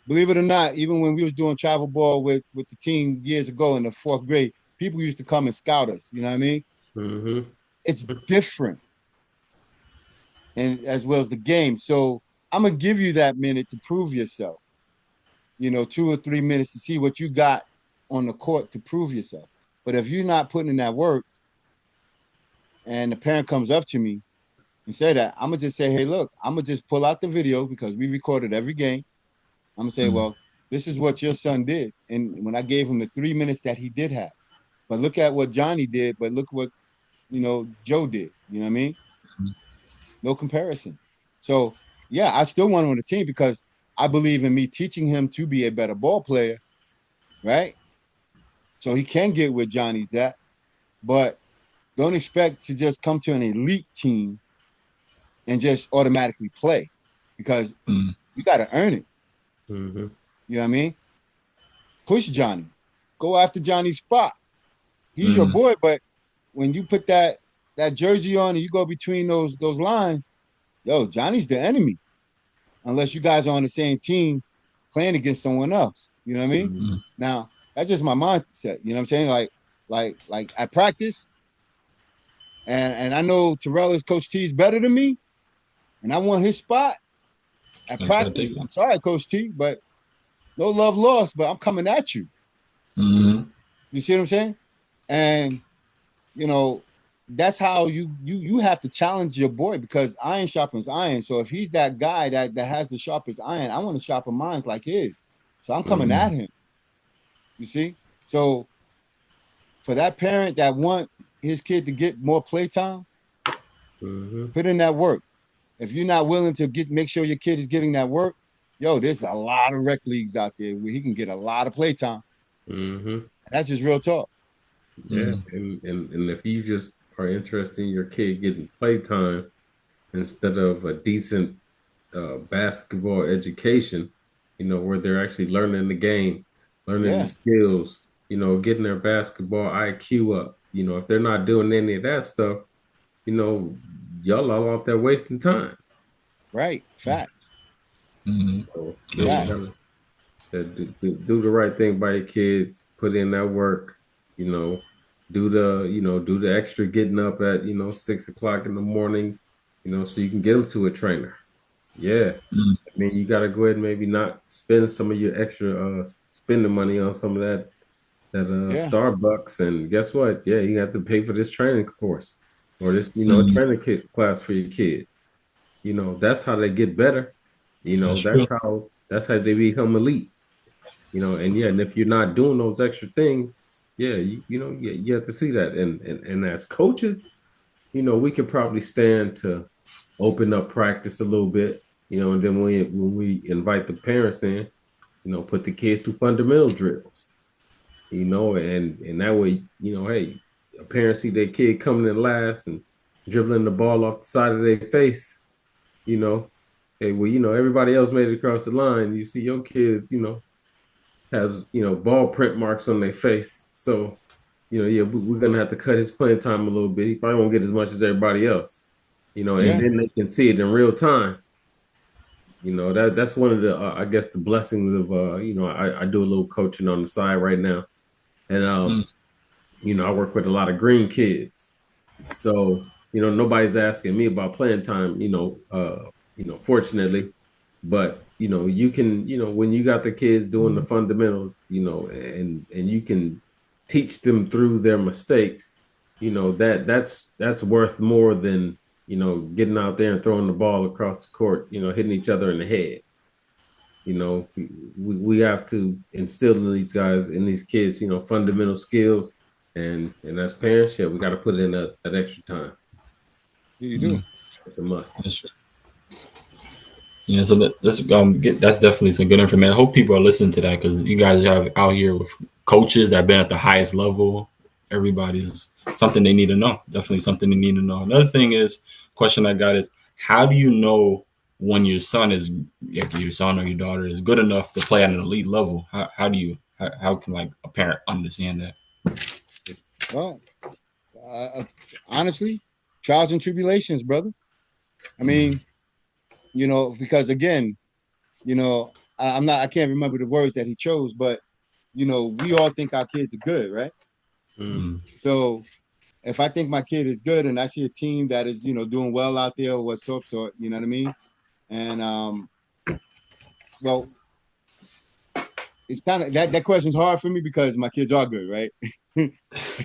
believe it or not, even when we was doing travel ball with the team years ago in the 4th grade, people used to come and scout us. You know what I mean? It's different, and as well as the game. So I'm gonna give you that minute to prove yourself. 2 or 3 minutes to see what you got on the court to prove yourself. But if you're not putting in that work, and the parent comes up to me and say that, I'm gonna just say, hey, look, I'm gonna just pull out the video, because we recorded every game. I'm gonna say, well, this is what your son did. And when I gave him the 3 minutes that he did have, but look at what Johnny did, but look what, Joe did. You know what I mean? No comparison. So, yeah, I still want him on the team, because I believe in me teaching him to be a better ball player, right? So he can get where Johnny's at, but don't expect to just come to an elite team and just automatically play, because you got to earn it. You know what I mean? Push Johnny. Go after Johnny's spot. He's your boy, but when you put that jersey on and you go between those lines, Johnny's the enemy. Unless you guys are on the same team playing against someone else. You know what I mean? Now, that's just my mindset. You know what I'm saying? Like at practice, and I know Terrell is Coach T's better than me, and I want his spot at practice. I'm sorry, Coach T, but no love lost, but I'm coming at you. You see what I'm saying? And, that's how you have to challenge your boy, because iron sharpens iron. So if he's that guy that has the sharpest iron, I want to sharpen mine like his. So I'm coming at him. You see? So for that parent that want his kid to get more playtime, put in that work. If you're not willing to make sure your kid is getting that work, there's a lot of rec leagues out there where he can get a lot of playtime. That's just real talk. Yeah, and if you just are interested in your kid getting playtime, instead of a decent basketball education, where they're actually learning the game, learning the Yeah, skills, getting their basketball IQ up. If they're not doing any of that stuff, you know, y'all are out there wasting time. right. Facts. Mm-hmm. So yeah, That's you right. Facts. gotta do the right thing by your kids, put in that work, you know, do the extra getting up at 6 o'clock in the morning, so you can get them to a trainer. Yeah. Mm-hmm. I mean, you got to go ahead and maybe not spend some of your extra spending money on some of that Yeah, Starbucks, and guess what? Yeah, you have to pay for this training course or this Mm-hmm. training kit class for your kid. That's how they get better. That's That's true. how they become elite. And yeah, and if you're not doing those extra things, yeah, you have to see that. And as coaches, we could probably stand to open up practice a little bit, and then when we invite the parents in, put the kids through fundamental drills, and that way, hey, a parent see their kid coming in last and dribbling the ball off the side of their face, you know, hey, well, everybody else made it across the line. You see your kids, has ball print marks on their face. So, yeah, we're gonna have to cut his playing time a little bit. He probably won't get as much as everybody else, and yeah. then they can see it in real time. That's one of the I guess the blessings of I do a little coaching on the side right now, and I work with a lot of green kids. So, nobody's asking me about playing time, fortunately. But, you can, when you got the kids doing the fundamentals, and you can teach them through their mistakes, that's worth more than, getting out there and throwing the ball across the court, hitting each other in the head. We have to instill in these guys, in these kids, fundamental skills, and as parents, yeah, we got to put in that extra time. You Mm-hmm. do. It's a must. That's true. Yeah, so that's definitely some good information. I hope people are listening to that because you guys have out here with coaches that have been at the highest level. Everybody's something they need to know. Definitely something they need to know. Another thing is question I got is how do you know when your son is like your son or your daughter is good enough to play at an elite level? How do you how can like a parent understand that? Well, uh, honestly, trials and tribulations, brother. I Mm-hmm. mean, because again, I'm not. I can't remember the words that he chose, but we all think our kids are good, right? Mm. So if I think my kid is good and I see a team that is, doing well out there or what sort, you know what I mean? And well, it's kind of that question's hard for me because my kids are good, right?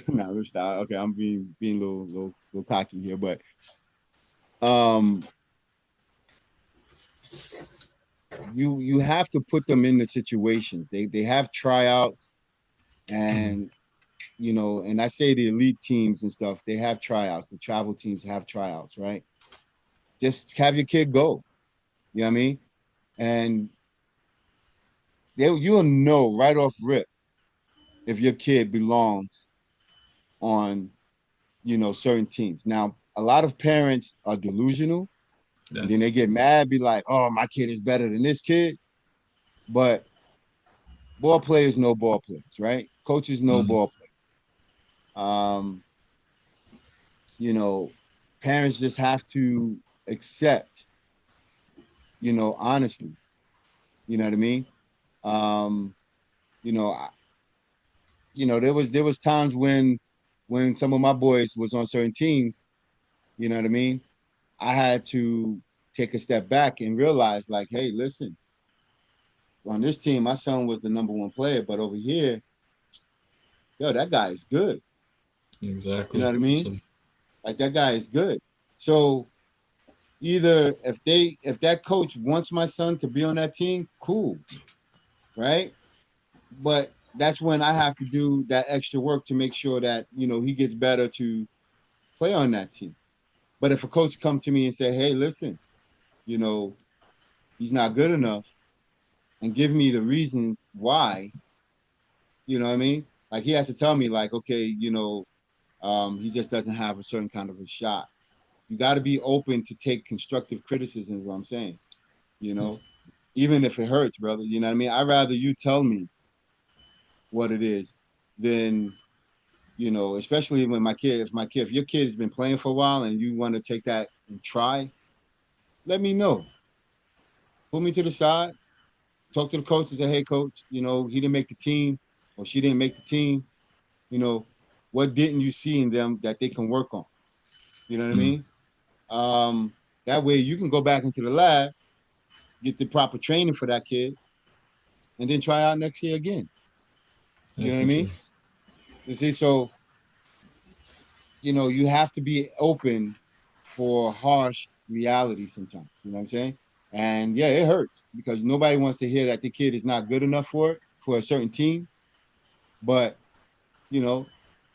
No, let's stop. Okay, I'm being a little cocky here, but um, you have to put them in the situations. They have tryouts, and and I say the elite teams and stuff. They have tryouts. The travel teams have tryouts, right? Just have your kid go. You know what I mean? And you'll know right off rip if your kid belongs on certain teams. Now, a lot of parents are delusional, and then That's they get mad, be like, "Oh, my kid is better than this kid." But ball players know ball players, right? Coaches know mm-hmm. ball players. You know, parents just have to accept, honestly. You know what I mean? Um, you know, I, there was times when some of my boys was on certain teams. You know what I mean? I had to take a step back and realize, like, hey, listen, on this team, my son was the number one player, but over here, yo, that guy is good. You know Exactly. what I mean? So Like that guy is good. So either if that coach wants my son to be on that team, cool, right? But that's when I have to do that extra work to make sure that he gets better to play on that team. But if a coach come to me and say, hey, listen, you know, he's not good enough, and give me the reasons why, you know what I mean? Like he has to tell me, like, okay, he just doesn't have a certain kind of a shot. you got to be open to take constructive criticism, is what I'm saying. You know, even if it hurts, brother. You know what I mean? I'd rather you tell me what it is than, you know, especially when if your kid has been playing for a while and you want to take that and try, let me know. Put me to the side, talk to the coach and say, hey, coach, you know, he didn't make the team or she didn't make the team. You know, what didn't you see in them that they can work on? You know what I mean? That way you can go back into the lab, get the proper training for that kid, and then try out next year again. You know what I mean? You see, so, you know, you have to be open for harsh reality sometimes. You know what I'm saying? And yeah, it hurts because nobody wants to hear that the kid is not good enough for it, for a certain team. But, you know,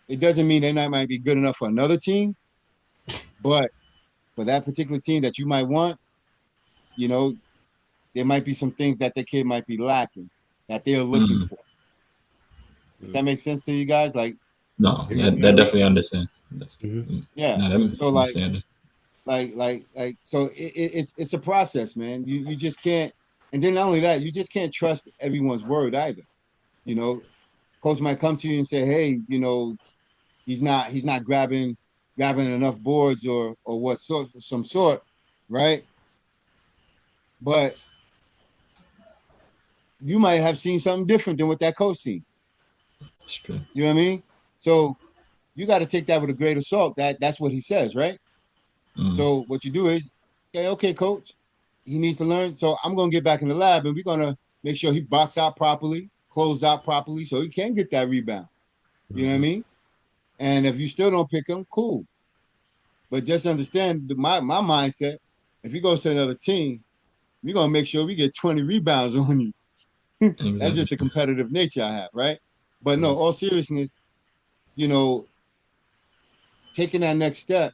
it doesn't mean they might be good enough for another team. But for that particular team that you might want, you know, there might be some things that the kid might be lacking that they're looking for. Does that make sense to you guys? Like, No, you that, know what that I mean? definitely understand. Yeah. No, that So like, understand. so it's a process, man. You just can't, and then not only that, you just can't trust everyone's word either. You know, coach might come to you and say, hey, you know, he's not grabbing enough boards or what sort some sort, right? But you might have seen something different than what that coach seen. That's true. You know what I mean? So you got to take that with a grain of salt. That's what he says, right? So what you do is, okay, coach, he needs to learn. So I'm gonna get back in the lab and we're gonna make sure he box out properly, close out properly, so he can get that rebound. You know what I mean? And if you still don't pick him, cool. But just understand my mindset. If he goes to another team, we're gonna make sure we get 20 rebounds on you. That's Exactly. just the competitive nature I have, right? But no, all seriousness, you know, taking that next step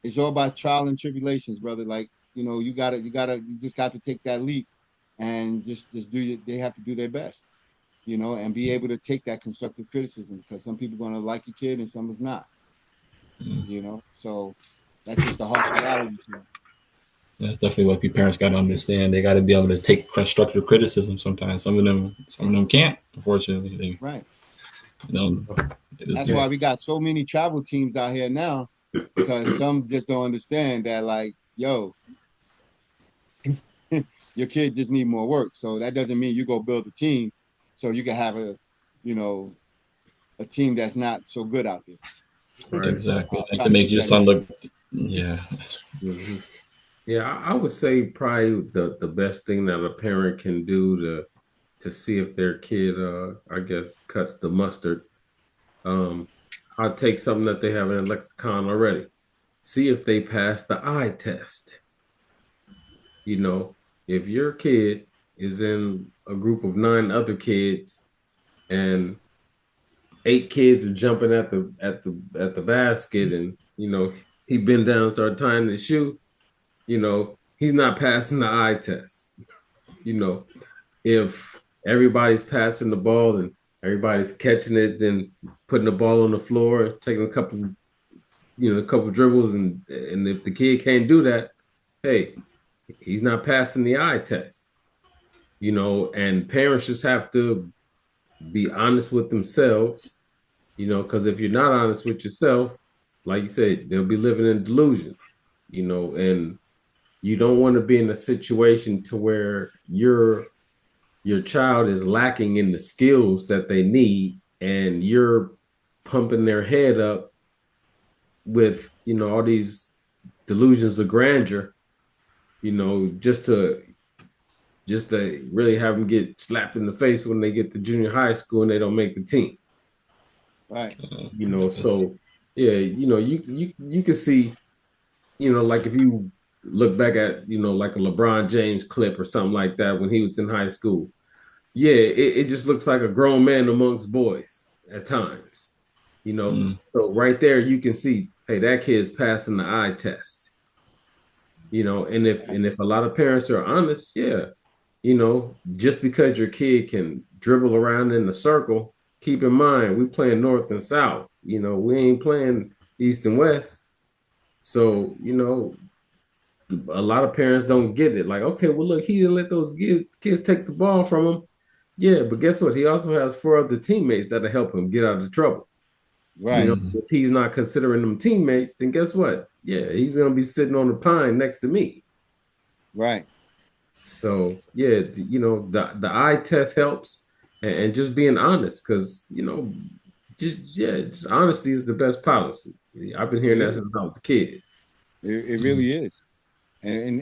is all about trial and tribulations, brother. Like, you know, you just got to take that leap and just they have to do their best, you know, and be able to take that constructive criticism because some people are going to like your kid and some is not, you know. So that's just the harsh reality to it. That's definitely what parents got to understand. They got to be able to take constructive criticism. Sometimes some of them can't. Unfortunately, Right. you know, That's why we got so many travel teams out here now because some just don't understand that, like, yo, your kid just need more work. So that doesn't mean you go build a team so you can have you know, a team that's not so good out there. Right. exactly. I'll Like try to to make keep your that son nice. look. Yeah. Yeah, I would say probably the best thing that a parent can do to see if their kid I guess cuts the mustard. I'll take something that they have in a lexicon already. See if they pass the eye test. You know, if your kid is in a group of 9 other kids and 8 kids are jumping at the basket and he bend down and start tying his shoe, he's not passing the eye test. If everybody's passing the ball and everybody's catching it, then putting the ball on the floor, taking a couple dribbles, and if the kid can't do that, hey, he's not passing the eye test. And parents just have to be honest with themselves, because if you're not honest with yourself, like you said, they'll be living in delusion, and you don't want to be in a situation to where your child is lacking in the skills that they need and you're pumping their head up with all these delusions of grandeur, just to really have them get slapped in the face when they get to junior high school and they don't make the team. Right. So yeah, you can see, like if you look back at like a LeBron James clip or something like that when he was in high school. Yeah, it just looks like a grown man amongst boys at times. So right there you can see, hey, that kid's passing the eye test. And if a lot of parents are honest, yeah, just because your kid can dribble around in the circle, keep in mind we playing north and south. We ain't playing east and west. So, a lot of parents don't get it. Like, okay, well, look, he didn't let those kids take the ball from him. Yeah, but guess what? He also has 4 other teammates that'll help him get out of trouble. Right, If he's not considering them teammates, then guess what? Yeah, he's gonna be sitting on the pine next to me. right. So yeah, the eye test helps, and just being honest, because just honesty is the best policy. I've been hearing It that since is. I was a kid. It really is. And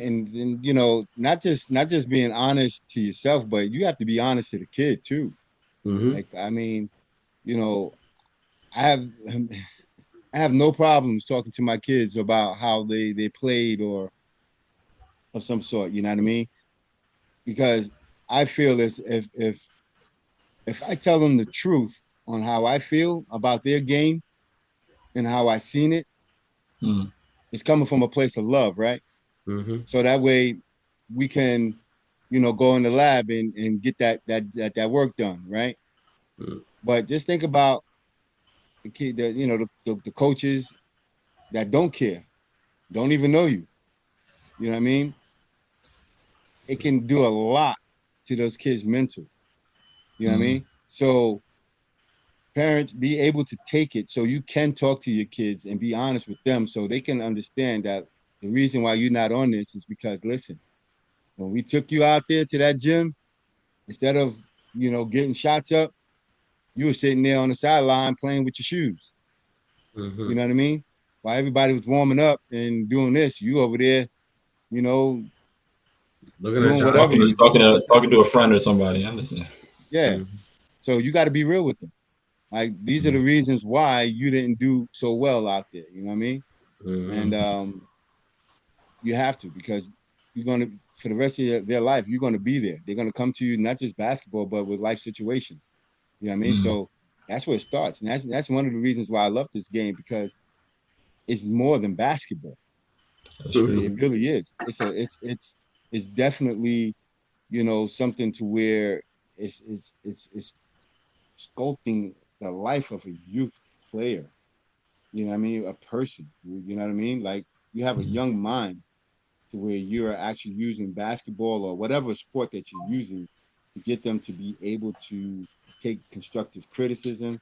not just being honest to yourself, but you have to be honest to the kid too. Hmm. Like, I mean, you know, I have I have no problems talking to my kids about how they played or of some sort. You know what I mean? Because I feel as if I tell them the truth on how I feel about their game and how I seen it, Mm. it's coming from a place of love, right? Hmm. So that way we can, go in the lab and get that work done, right? But just think about the kid that the coaches that don't care, don't even know you. You know what I mean? It can do a lot to those kids' mental. You know what I Mm. mean? So parents be able to take it so you can talk to your kids and be honest with them so they can understand that the reason why you're not on this is because listen, when we took you out there to that gym, instead of getting shots up, you were sitting there on the sideline playing with your shoes. You Hmm. know what I mean? While everybody was warming up and doing this, you over there, you know, Looking at doing your whatever Talking to you talking doing. to talking to a friend or somebody. I understand. Yeah. Mhm. So you got to be real with them. Like these are the Mm. reasons why you didn't do so well out there. You know what I mean? And Hmm. you have to because you're gonna for the rest of their life you're gonna be there. They're gonna come to you not just basketball but with life situations. You know what I mean? Mm. So that's where it starts, and that's one of the reasons why I love this game because it's more than basketball. That's true. It really is. It's definitely something to where it's sculpting the life of a youth player. You know what I mean? A person. You know what I mean? Like you have a Mm. young mind to where you're actually using basketball or whatever sport that you're using to get them to be able to take constructive criticism,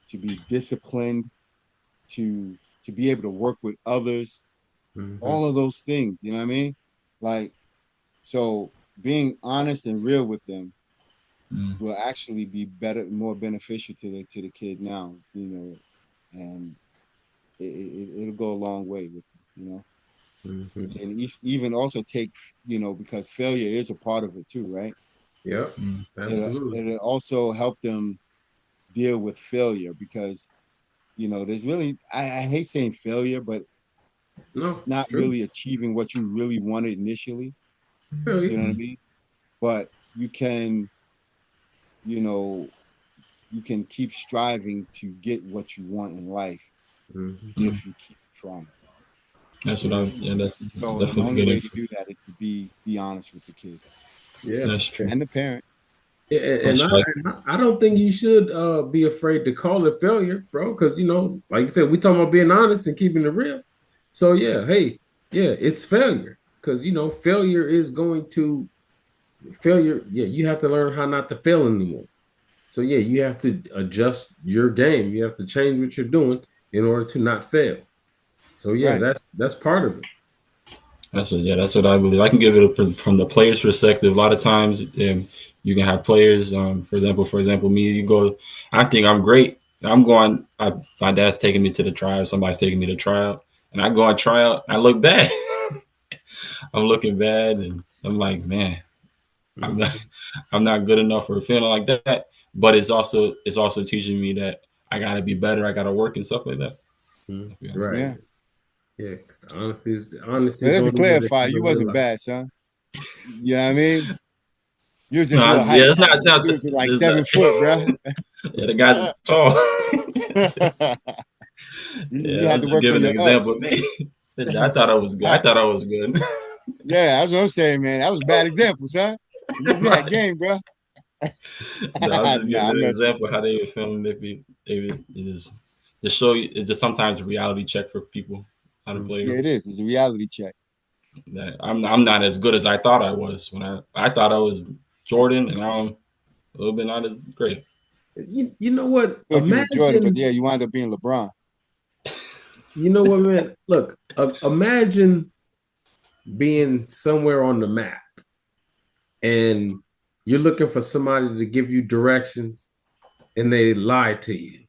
to be disciplined, to be able to work with others, Hmm. all of those things. You know what I mean? Like so, being honest and real with them Mm. will actually be better, more beneficial to the kid now. And it'll go a long way with Hmm. and even also take because failure is a part of it too, right? Yep, Mm. absolutely. It'll also help them deal with failure because there's really I hate saying failure, but No, not it's true. really achieving what you really wanted initially. You know Really. what I Mm. mean? But you know, you can keep striving to get what you want in life Hmm. Mm. if you keep trying. That's what I. Yeah, that's So the definitely only good way to info. do that is to be honest with the kid Yeah. That's true. and the parent. Yeah, That's right. and I don't think you should be afraid to call it failure, bro. Because like you said, we talking about being honest and keeping it real. So yeah, hey, yeah, it's failure because failure is going to failure. Yeah, you have to learn how not to fail anymore. So yeah, you have to adjust your game. You have to change what you're doing in order to not fail. So yeah, Right. that's part of it. That's what I believe. I can give it from the player's perspective. A lot of times, you can have players. For example, me. You go. I think I'm great. I'm going. My dad's taking me to the tryout. Somebody's taking me to tryout, and I go on tryout. I look bad. I'm looking bad, and I'm like, man, I'm not. Mhm. I'm not good enough for a feeling like that. But it's also teaching me that I gotta be better. I gotta work and stuff like that. Mhm. I feel. Right. Yeah. Yeah. 'Cause honesty But is the just to only way that clarify, can you real wasn't life. bad, son. You know what I mean? You was just a No, little yeah, height. it's not. Them Not dudes are like it's not 7 foot, bro. yeah, the guy's tall. You Yeah, I had was to just work on giving an your example. ups. Man, I thought I was good. I thought I was good. Yeah, I was gonna say, man, that was a bad example, son. You had Right. game, bro. No, I was just Nah, giving I'm an messing with example you. how they were feeling. If it is to show you, it's just sometimes a reality check for people. how to play. Yeah, it is. It's a reality check. That I'm not as good as I thought I was when I thought I was Jordan, and I'm a little bit not as great. You know what? Thought you were Jordan, but Imagine, yeah, you wind up being LeBron. you know what, man? Look, imagine being somewhere on the map and you're looking for somebody to give you directions and they lie to you.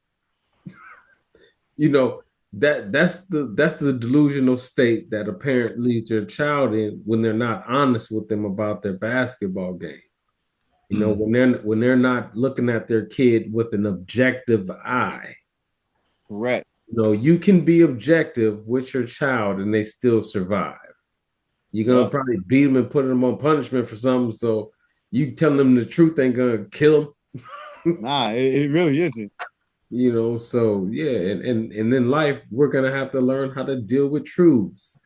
You know, that's the delusional state that a parent leaves their child in when they're not honest with them about their basketball game. You know, when they're not looking at their kid with an objective eye. Correct. You know, you can be objective with your child and they still survive. You're gonna Yep. probably beat them and put them on punishment for something. So you telling them the truth ain't gonna kill them. Nah, it really isn't. You know, so yeah, and in life we're gonna have to learn how to deal with truths.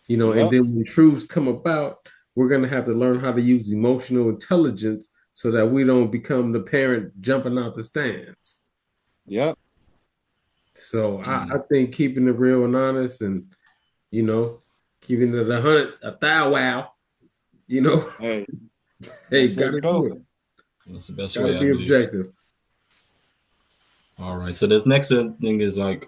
You know, and Yep. then when truths come about, we're gonna have to learn how to use emotional intelligence so that we don't become the parent jumping out the stands. Yep. So I think keeping it real and honest, and you know, keeping it a thou wow, you know, Hey, hey, best way to gotta go. do it. That's the best Gotta way I be do. objective. All right. So this next thing is like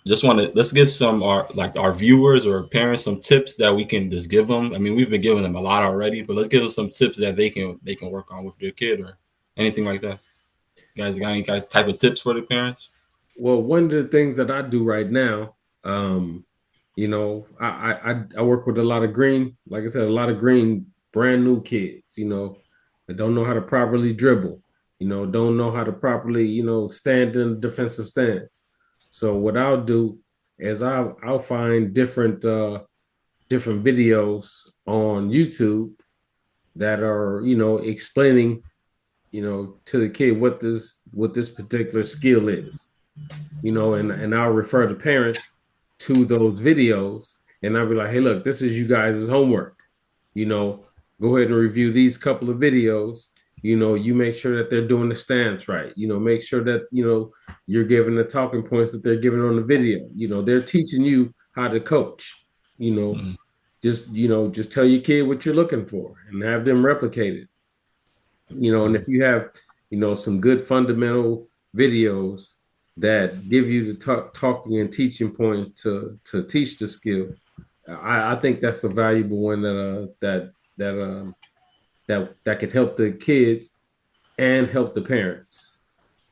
just want to let's give some our viewers or parents some tips that we can just give them. I mean, we've been giving them a lot already, but let's give them some tips that they can work on with their kid or anything like that. You guys got any kind of type of tips for the parents? Well, one of the things that I do right now, you know, I work with a lot of green, like I said, a lot of green brand new kids, you know, that don't know how to properly dribble, you know, don't know how to properly, you know, stand in a defensive stance. So what I'll do is I'll find different videos on YouTube that are, you know, explaining, you know, to the kid what this particular skill is, you know, and I'll refer the parents to those videos and I'll be like, hey, look, this is you guys' homework. You know, go ahead and review these couple of videos. You know, you make sure that they're doing the stance right. You know, make sure that, you know, you're giving the talking points that they're giving on the video. You know, they're teaching you how to coach. You know, Mm-hmm. just tell your kid what you're looking for and have them replicate it. You know, and if you have, you know, some good fundamental videos that give you the talking and teaching points to teach the skill, I think that's a valuable one that can help the kids and help the parents.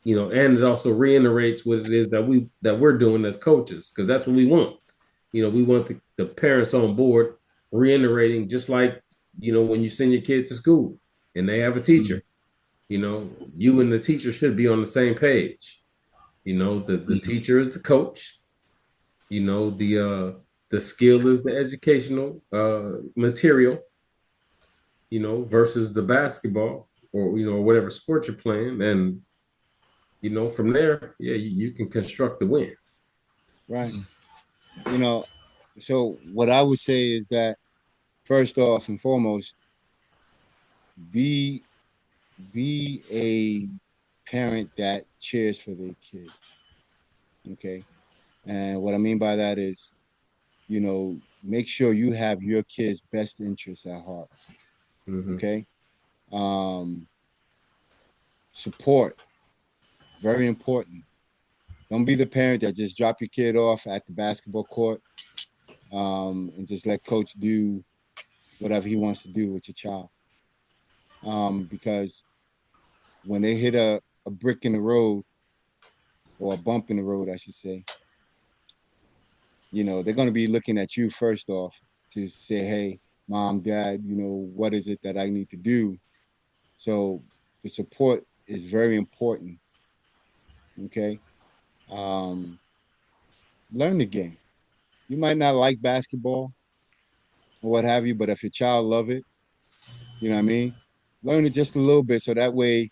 You know, and it also reiterates what it is that we're doing as coaches, because that's what we want. You know, we want the parents on board, reiterating, just like, you know, when you send your kid to school and they have a teacher, you know, you and the teacher should be on the same page. You know, the teacher is the coach. You know, the skill is the educational material. You know, versus the basketball or, you know, whatever sport you're playing, and you know, from there, yeah, you can construct the win. Right. You know, so what I would say is that first off and foremost, be be a parent that cheers for their kid. Okay. And what I mean by that is, you know, make sure you have your kid's best interests at heart. Mm-hmm. Okay. Support, very important. Don't be the parent that just drop your kid off at the basketball court and just let coach do whatever he wants to do with your child. Because when they hit a brick in the road or a bump in the road, I should say, you know, they're going to be looking at you first off to say, hey, mom, dad, you know, what is it that I need to do? So the support is very important. Okay. Um, learn the game. You might not like basketball or what have you, but if your child love it, you know what I mean? Learn it just a little bit so that way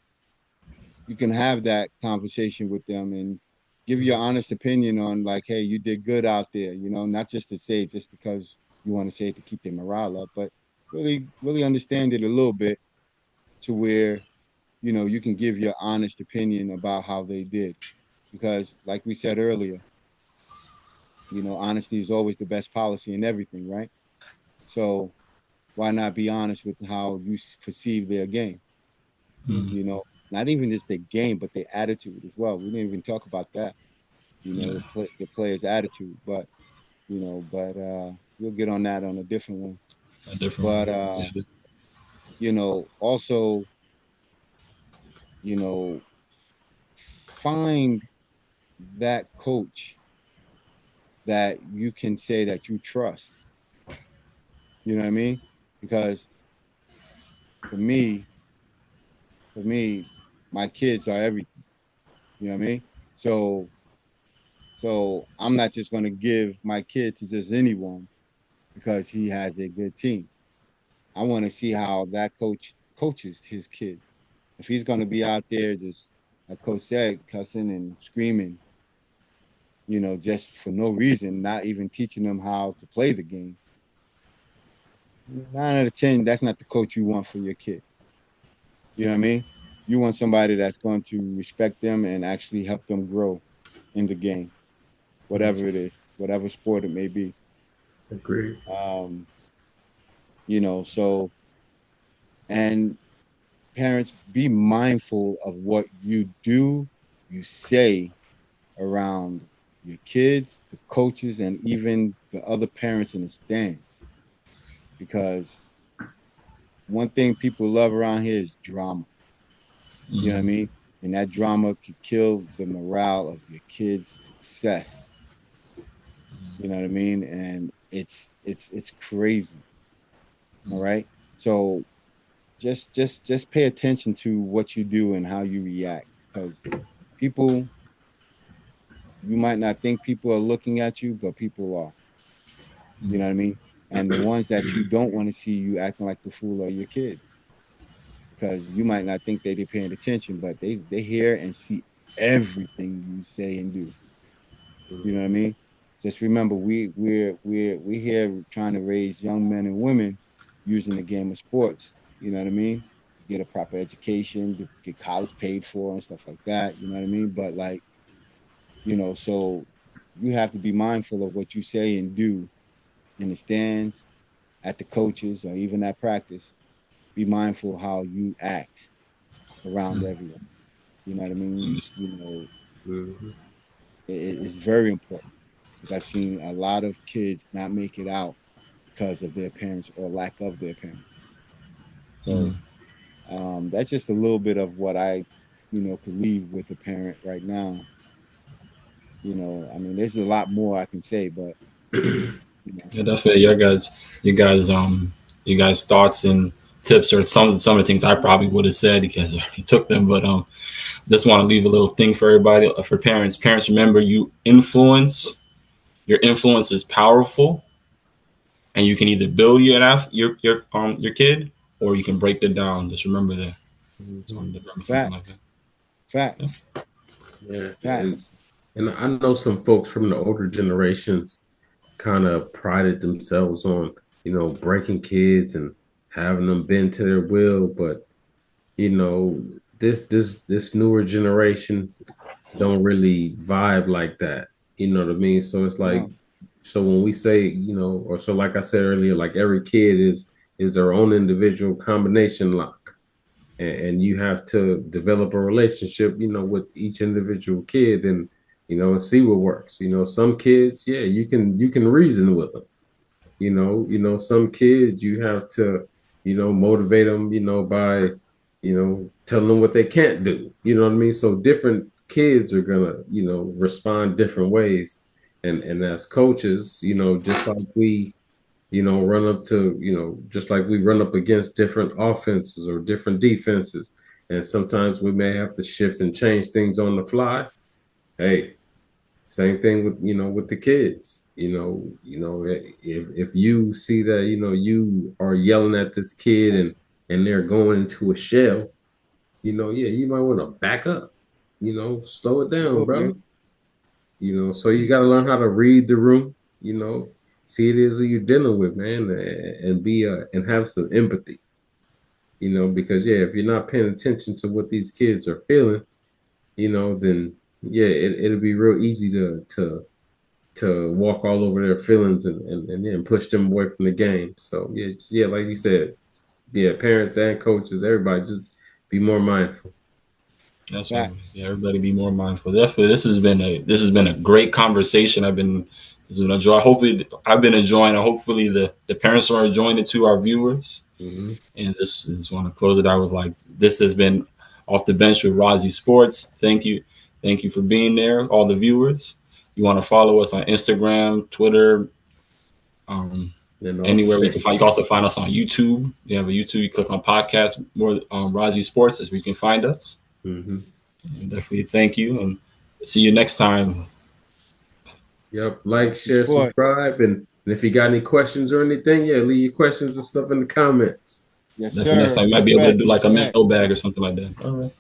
you can have that conversation with them and give your honest opinion on like, hey, you did good out there, you know, not just to say it just because you want to say it to keep their morale up, but really understand it a little bit to where, you know, you can give your honest opinion about how they did. Because like we said earlier, Honesty is always the best policy in everything, right? So why not be honest with how you perceive their game? Mm. Not even just their game, but their attitude as well. We didn't even talk about that. Yeah. The player's attitude, but we'll get on that on a different one. A different But one. Yeah. also, you know, find that coach that you can say that you trust. You know what I mean? Because for me, for me, my kids are everything. You know what I mean? So I'm not just gonna give my kid to just anyone because he has a good team. I want to see how that coach coaches his kids. If he's gonna be out there just like Coach said, cussing and screaming, just for no reason, not even teaching them how to play the game. 9 out of 10, that's not the coach you want for your kid. You know what I mean? You want somebody that's going to respect them and actually help them grow in the game, whatever it is, whatever sport it may be. Agreed. Um, so and parents, be mindful of what you do, you say around your kids, the coaches, and even the other parents in the stands. Because one thing people love around here is drama. You know what I Mm. mean? And that drama could kill the morale of your kids' success. You know what I mean? And it's crazy. All right. So just pay attention to what you do and how you react. Because people, you might not think people are looking at you, but people are. You know what I mean? And the ones that you don't want to see you acting like the fool are your kids. Because you might not think they're paying attention, but they hear and see everything you say and do. You know what I mean? Just remember, we're here trying to raise young men and women using the game of sports. You know what I mean? To get a proper education, to get college paid for, and stuff like that. You know what I mean? But like, so you have to be mindful of what you say and do in the stands, at the coaches, or even at practice. Be mindful how you act around everyone. You know what I mean? Mm-hmm. It's very important because I've seen a lot of kids not make it out because of their parents or lack of their parents. So Mm. that's just a little bit of what I, could leave with a parent right now. I mean, there's a lot more I can say, but you know, Yeah, definitely. You guys thoughts and tips or some of the things I probably would have said because I took them, but just want to leave a little thing for everybody for parents. Parents, remember your influence is powerful, and you can either build your kid or you can break them down. Just remember that. Just Mm-hmm. want to remember something like facts, that. Yeah. facts, Yeah, facts. and I know some folks from the older generations kind of prided themselves on, breaking kids and having them bend to their will, but this newer generation don't really vibe like that. You know what I mean? So it's like, No, so when we say, or so like I said earlier, like every kid is their own individual combination lock. And you have to develop a relationship, with each individual kid and and see what works. Some kids, yeah, you can reason with them. Some kids you have to, motivate them, by, telling them what they can't do. You know what I mean? So different kids are gonna, respond different ways. And as coaches, just like we, run up to, just like we run up against different offenses or different defenses. And sometimes we may have to shift and change things on the fly. Hey, same thing with with the kids. If you see that you are yelling at this kid and they're going into a shell, yeah, you might want to back up. Slow it a down, little bit. bro. So you got to learn how to read the room. See it is who you're dealing with, man, and be and have some empathy. Because yeah, if you're not paying attention to what these kids are feeling, then yeah, it'll be real easy to to walk all over their feelings and then push them away from the game. So yeah, like you said, yeah, parents and coaches, everybody just be more mindful. That's right. Yeah, everybody be more mindful. Definitely, this has been a great conversation. It's been a joy. Hopefully, I've been enjoying it. Hopefully, the parents are enjoying it too. Our viewers. Mm-hmm. And this is want to close it out with like this has been Off the Bench with RASI Sports. Thank you for being there, all the viewers. You want to follow us on Instagram, Twitter, anywhere we can find. You can also find us on YouTube. You have a YouTube. You click on podcast, more RASI Sports, as we can find us. Mm-hmm. And definitely thank you, and see you next time. Yep, like, share, subscribe, and if you got any questions or anything, yeah, leave your questions and stuff in the comments. Yes, Definitely sir. next time, you might be able to do like a mailbag or something like that. All right.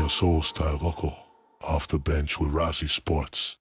Soul Style Local, Off the Bench with RASI Sports.